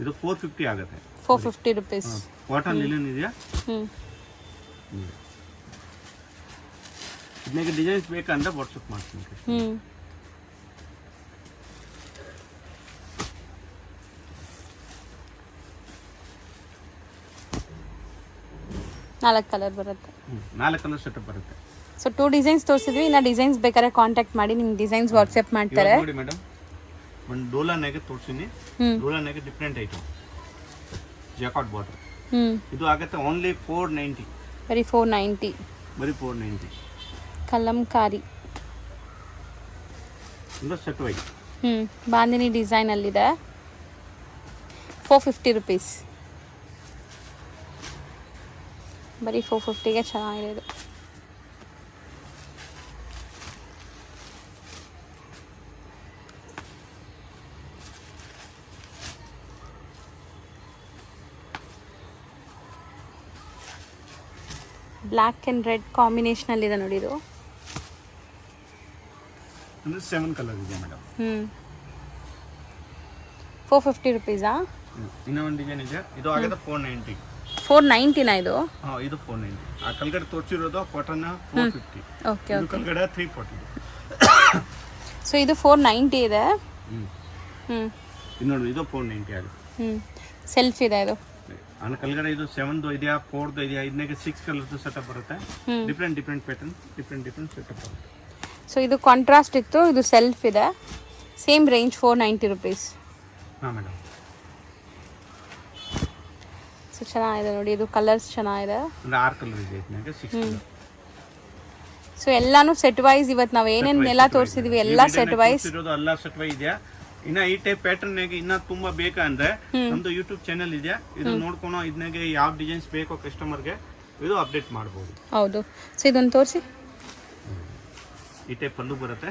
ಇದು 450 ಆಗುತ್ತೆ. 450 ರುಪೀಸ್. ಕಾಟನ್ ಲಿನನ್ ಇದೆಯಾ. ಇದಕ್ಕೆ ಡಿಸೈನ್ಸ್ ಬೇಕಂದ್ರೆ ವಾಟ್ಸಪ್ ಮಾಡ್ತೀನಿ. 4 ಕಲರ್ ಬರುತ್ತೆ. 4 ಕಲರ್ ಸೆಟಪ್ ಬರುತ್ತೆ. ಸೊ 2 ಡಿಸೈನ್ಸ್ ತೋರಿಸಿದ್ವಿ, ಇನ್ನು ಡಿಸೈನ್ಸ್ ಬೇಕಾದ್ರೆ ಕಾಂಟ್ಯಾಕ್ಟ್ ಮಾಡಿ, ನಿಮ್ಗೆ ಡಿಸೈನ್ಸ್ ವಾಟ್ಸಪ್ ಮಾಡ್ತಾರೆ. ನೋಡಿ ಮೇಡಮ್, ಒಂದು ಡೋಲಾನಾಗೆ ತೋರಿಸಿನಿ. ಡೋಲಾನಾಗೆ ಡಿಫ್ರೆಂಟ್ ಐಟಮ್, ಜಾಕಾಟ್ ಬಾರ್ಡರ್. ಇದು ಆಗುತ್ತೆ ಓನ್ಲಿ 490. ಬರೀ 490. ಬರೀ 490. ಕಲಂಕಾರಿ ಅಂದ್ರೆ ಸೆಟ್ ವೈಸ್. ಬಾಂದಿನಿ ಡಿಸೈನ್ ಅಲ್ಲಿದೆ. 450 ರುಪೀಸ್. ಬರೀ 450ಗೆ ಚೆನ್ನಾಗಿದೆ ಇದು. ಬ್ಲ್ಯಾಕ್ ಆ್ಯಂಡ್ ರೆಡ್ ಕಾಂಬಿನೇಷನಲ್ಲಿ ಇದೆ ನೋಡಿ. ಇದು ಅಂದ್ರೆ 7 ಕಲರ್ ಇದೆ ಮೇಡಮ್. 450 ರುಪೀಸಾ? ಇನ್ನೊಂದು ಡಿಸೈನ್ ಇದೆ, ಇದು ಆಗಿದೆ 490. 490ನಾ ಇದು? ಹಾಂ, ಇದು 490. ಆ ಕೆಳಗಡೆ ತೋರಿಸಿರೋದು ಕಾಟನ್ 450. Okay okay. ಕೆಳಗಡೆ 340. ಸೊ ಇದು 490 ಇದೆ. ಇನ್ನೊಂದು ಇದು 490 ಆಗುತ್ತೆ. ಸೆಲ್ಫ್ ಇದೆ ಇದು. ಆನ ಕೆಳಗಡೆ ಇದು 7 ಇದೆಯಾ, 4 ಇದೆಯಾ, ಇದಕ್ಕೆ 6 ಕಲರ್ದು ಸೆಟಪ್ ಬರುತ್ತೆ. ಡಿಫ್ರೆಂಟ್ ಪ್ಯಾಟರ್ನ್, ಡಿಫ್ರೆಂಟ್ ಸೆಟಪ್ ಬರುತ್ತೆ. ಸೊ ಇದು ಕಾಂಟ್ರಾಸ್ಟ್ ಇತ್ತು, ಇದು ಸೆಲ್ಫ್ ಇದೆ. Same range 490 rupees. ಹಾಂ ಮೇಡಮ್. ಸೊ ಚೆನ್ನಾಗಿದೆ ನೋಡಿ, ಇದು ಕಲರ್ಸ್ ಚೆನ್ನಾಗಿದೆ. ಅಂದರೆ 6 ಕಲರ್ ಇದೆ, ಇದಕ್ಕೆ 6 ಕಲರ್. ಸೊ ಎಲ್ಲಾನು ಸೆಟ್ ವೈಸ್ ಇವತ್ತು ನಾವು ಏನೇನೆಲ್ಲ ತೋರಿಸಿದ್ವಿ ಎಲ್ಲ ಸೆಟ್ ವೈಸ್ ಇರೋದು, ಎಲ್ಲ ಸೆಟ್ ವೈಸ್ ಇದೆಯಾ. ಇನ್ನ ಈ ಟೈಪ್ ಪ್ಯಾಟರ್ನ್ ಇನ್ನ ತುಂಬಾ ಬೇಕಂದ್ರೆ ನಮ್ದು ಯೂಟ್ಯೂಬ್ ಚಾನೆಲ್ ಇದೆ, ಇದು ನೋಡ್ಕೊಂಡು ಇದನ್ನಾಗೆ ಯಾವ ಡಿಸೈನ್ಸ್ ಬೇಕೋ ಕಸ್ಟಮರ್ಗೆ ಇದು ಅಪ್ಡೇಟ್ ಮಾಡ್ಬೋದು. ಹೌದು. ಸೊ ಇದೊಂದು ತೋರಿಸಿ. ಈ ಟೈಪ್ ಪಲ್ಲು ಬರುತ್ತೆ.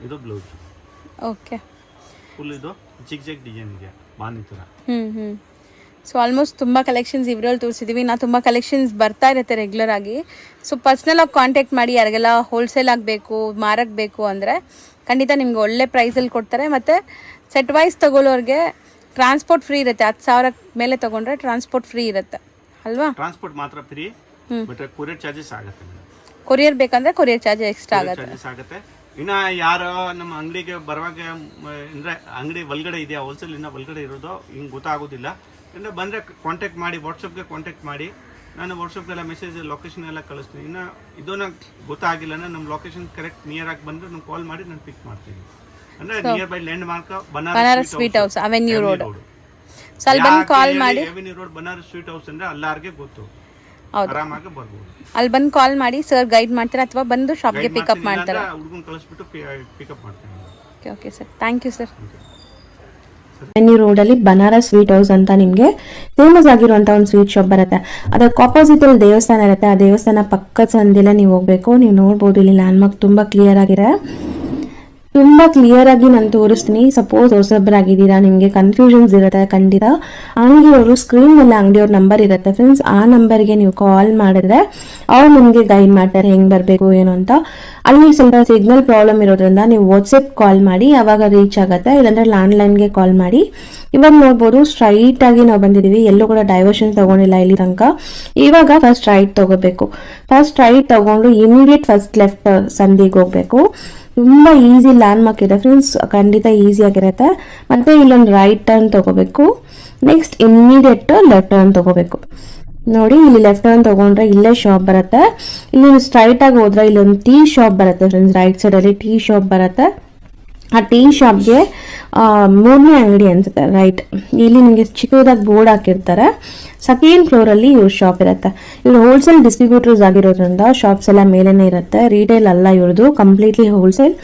ಇದು ಬ್ಲೌಸ್. ಓಕೆ. ಫುಲ್ ಇದು ಜಿಗ್ ಡಿಸೈನ್ ಇದೆ, ಬಾನಿ ತರ. ಸೊ ಆಲ್ಮೋಸ್ಟ್ ತುಂಬ ಕಲೆಕ್ಷನ್ಸ್ ಇವರಲ್ಲಿ ತೋರಿಸಿದ್ದೀವಿ. ನಾ ತುಂಬ ಕಲೆಕ್ಷನ್ಸ್ ಬರ್ತಾ ಇರುತ್ತೆ ರೆಗ್ಯುಲರ್ ಆಗಿ. ಸೊ ಪರ್ಸ್ನಲಾಗಿ ಕಾಂಟ್ಯಾಕ್ಟ್ ಮಾಡಿ, ಯಾರಿಗೆಲ್ಲ ಹೋಲ್ಸೇಲ್ ಆಗಬೇಕು, ಮಾರಕ್ಕೆ ಬೇಕು ಅಂದರೆ ಖಂಡಿತ ನಿಮ್ಗೆ ಒಳ್ಳೆ ಪ್ರೈಸಲ್ಲಿ ಕೊಡ್ತಾರೆ. ಮತ್ತು ಸೆಟ್ ವೈಸ್ ತೊಗೊಳ್ಳೋರಿಗೆ ಟ್ರಾನ್ಸ್ಪೋರ್ಟ್ ಫ್ರೀ ಇರುತ್ತೆ. 10,000 ಮೇಲೆ ತೊಗೊಂಡ್ರೆ ಟ್ರಾನ್ಸ್ಪೋರ್ಟ್ ಫ್ರೀ ಇರುತ್ತೆ ಅಲ್ವಾ? ಟ್ರಾನ್ಸ್ಪೋರ್ಟ್ ಮಾತ್ರ ಫ್ರೀ. ಬಟ್ ಕೊರಿಯರ್ ಚಾರ್ಜಸ್ ಆಗುತ್ತೆ ಮೇಡಮ್. ಕೊರಿಯರ್ ಬೇಕಂದ್ರೆ ಕೊರಿಯರ್ ಚಾರ್ಜ್ ಎಕ್ಸ್ಟ್ರಾ ಆಗುತ್ತೆ. ಚಾರ್ಜಸ್ ಆಗುತ್ತೆ. ಇನ್ನ ಯಾರು ನಮ್ಮ ಅಂಗಡಿಗೆ ಬರುವಾಗ ಅಂದ್ರೆ ಅಂಗಡಿ ಒಳಗಡೆ ಇದೆಯಾ, ಹೋಲ್ಸೇಲ್ ಇನ್ನ ಒಳಗಡೆ ಇರೋದು ಹಿಂಗೆ ಗೊತ್ತಾಗೋದಿಲ್ಲ ಅಂದ್ರೆ ಬಂದ್ರೆ ಕಾಂಟ್ಯಾಕ್ಟ್ ಮಾಡಿ, ವಾಟ್ಸಪ್ಗೆ ಕಾಂಟ್ಯಾಕ್ಟ್ ಮಾಡಿ. ನಾನು ವಾಟ್ಸಪ್ಗೆಲ್ಲ ಮೆಸೇಜ್ ಲೊಕೇಶನ್ ಎಲ್ಲ ಕಳಿಸ್ತೀನಿ. ಇನ್ನು ಇದು ನಂಗೆ ಗೊತ್ತಾಗಿಲ್ಲ ಅಂದ್ರೆ ನಮ್ಮ ಲೊಕೇಶನ್ ಕರೆಕ್ಟ್ ನಿಯರ್ ಆಗಿ ಬಂದ್ರೆ ನಾನು ಕಾಲ್ ಮಾಡಿ ನಾನು ಪಿಕ್ ಮಾಡ್ತೀನಿ. ಅಂದ್ರೆ near by land mark Banaras sweet house, avenue road. So ಅಲ್ಲಿ ಬಂದು ಕಾಲ್ ಮಾಡಿ. Avenue road Banaras sweet house ಅಂದ್ರೆ ಎಲ್ಲಾರ್ಗೆ ಗೊತ್ತು, ಆರಾಮಾಗಿ ಬರ್ಬೋದು. ಅಲ್ಲಿ ಬಂದು ಕಾಲ್ ಮಾಡಿ, ಸರ್ ಗೈಡ್ ಮಾಡ್ತಾರೆ ಅಥವಾ ಬಂದು ಶಾಪ್ಗೆ ಪಿಕಪ್ ಮಾಡ್ತಾರೆ. ಹುಡುಗನ್ ಕಳಿಸ್ಬಿಟ್ಟು ಪಿಕಪ್ ಮಾಡ್ತೀನಿ. Okay sir, thank you sir. Avenue ರೋಡಲ್ಲಿ ಬನಾರಸ್ ಸ್ವೀಟ್ ಹೌಸ್ ಅಂತ ನಿಮಗೆ ಫೇಮಸ್ ಆಗಿರುವಂಥ ಒಂದು ಸ್ವೀಟ್ ಶಾಪ್ ಬರುತ್ತೆ. ಅದಕ್ಕೆ ಆಪೋಸಿಟ್ ಅಲ್ಲಿ ದೇವಸ್ಥಾನ ಇರುತ್ತೆ. ಆ ದೇವಸ್ಥಾನ ಪಕ್ಕದ ಸಂದಿಲ್ಲ ನೀವು ಹೋಗ್ಬೇಕು. ನೀವು ನೋಡ್ಬೋದು ಇಲ್ಲಿ ಲ್ಯಾಂಡ್ ಮಾರ್ಕ್ ತುಂಬ ಕ್ಲಿಯರ್ ಆಗಿದೆ. ತುಂಬ ಕ್ಲಿಯರ್ ಆಗಿ ನಾನು ತೋರಿಸ್ತೀನಿ. ಸಪೋಸ್ ಹೊಸಬ್ರಾಗಿದ್ದೀರಾ, ನಿಮಗೆ ಕನ್ಫ್ಯೂಷನ್ಸ್ ಇರುತ್ತೆ ಖಂಡಿತ. ಅಂಗಡಿಯವರು ಸ್ಕ್ರೀನ್ ಮೇಲೆ ಅಂಗಡಿಯವ್ರ ನಂಬರ್ ಇರುತ್ತೆ ಫ್ರೆಂಡ್ಸ್, ಆ ನಂಬರ್ಗೆ ನೀವು ಕಾಲ್ ಮಾಡಿದ್ರೆ ಅವ್ರು ನಿಮಗೆ ಗೈಡ್ ಮಾಡ್ತಾರೆ ಹೆಂಗೆ ಬರಬೇಕು ಏನು ಅಂತ. ಅಲ್ಲಿ ಸ್ವಲ್ಪ ಸಿಗ್ನಲ್ ಪ್ರಾಬ್ಲಮ್ ಇರೋದ್ರಿಂದ ನೀವು ವಾಟ್ಸಪ್ ಕಾಲ್ ಮಾಡಿ, ಆವಾಗ ರೀಚ್ ಆಗುತ್ತೆ. ಇಲ್ಲಾಂದ್ರೆ ಲ್ಯಾಂಡ್ಲೈನ್ಗೆ ಕಾಲ್ ಮಾಡಿ. ಇವಾಗ ನೋಡ್ಬೋದು ಸ್ಟ್ರೈಟ್ ಆಗಿ ನಾವು ಬಂದಿದ್ದೀವಿ, ಎಲ್ಲೂ ಕೂಡ ಡೈವರ್ಷನ್ ತಗೊಂಡಿಲ್ಲ ಇಲ್ಲಿ ತನಕ. ಇವಾಗ ಫಸ್ಟ್ ರೈಟ್ ತಗೋಬೇಕು. ಫಸ್ಟ್ ರೈಟ್ ತಗೊಂಡು ಇಮಿಡಿಯೇಟ್ ಫಸ್ಟ್ ಲೆಫ್ಟ್ ಸಂದಿಗೆ ಹೋಗ್ಬೇಕು. ತುಂಬ ಈಸಿ ಲ್ಯಾಂಡ್ ಮಾರ್ಕ್ ಇದೆ ಫ್ರೆಂಡ್ಸ್, ಖಂಡಿತ ಈಸಿ ಆಗಿರುತ್ತೆ. ಮತ್ತೆ ಇಲ್ಲೊಂದು ರೈಟ್ ಟರ್ನ್ ತಗೋಬೇಕು. ನೆಕ್ಸ್ಟ್ ಇಮಿಡಿಯೇಟ್ ಲೆಫ್ಟ್ ಟರ್ನ್ ತಗೋಬೇಕು. ನೋಡಿ ಇಲ್ಲಿ ಲೆಫ್ಟ್ ಟರ್ನ್ ತಗೊಂಡ್ರೆ ಇಲ್ಲೇ ಶಾಪ್ ಬರುತ್ತೆ. ಇಲ್ಲಿ ಸ್ಟ್ರೈಟ್ ಆಗಿ ಹೋದ್ರೆ ಇಲ್ಲೊಂದು ಟೀ ಶಾಪ್ ಬರುತ್ತೆ ಫ್ರೆಂಡ್ಸ್, ರೈಟ್ ಸೈಡಲ್ಲಿ ಟೀ ಶಾಪ್ ಬರುತ್ತೆ. ಆ ಟೀ ಶಾಪ್ಗೆ 3ನೇ ಅಂಗಡಿ ಅನ್ಸುತ್ತೆ ರೈಟ್. ಇಲ್ಲಿ ನಿಮಗೆ ಚಿಕ್ಕದಾಗಿ ಬೋರ್ಡ್ ಹಾಕಿರ್ತಾರೆ. ಸೆಕೆಂಡ್ ಫ್ಲೋರಲ್ಲಿ ಇವ್ರ ಶಾಪ್ ಇರುತ್ತೆ. ಇವ್ರು ಹೋಲ್ಸೇಲ್ ಡಿಸ್ಟ್ರಿಬ್ಯೂಟರ್ಸ್ ಆಗಿರೋದ್ರಿಂದ ಶಾಪ್ಸ್ ಎಲ್ಲ ಮೇಲೇನೆ ಇರುತ್ತೆ. ರಿಟೇಲ್ ಅಲ್ಲ ಇವ್ರದ್ದು, ಕಂಪ್ಲೀಟ್ಲಿ ಹೋಲ್ಸೇಲ್.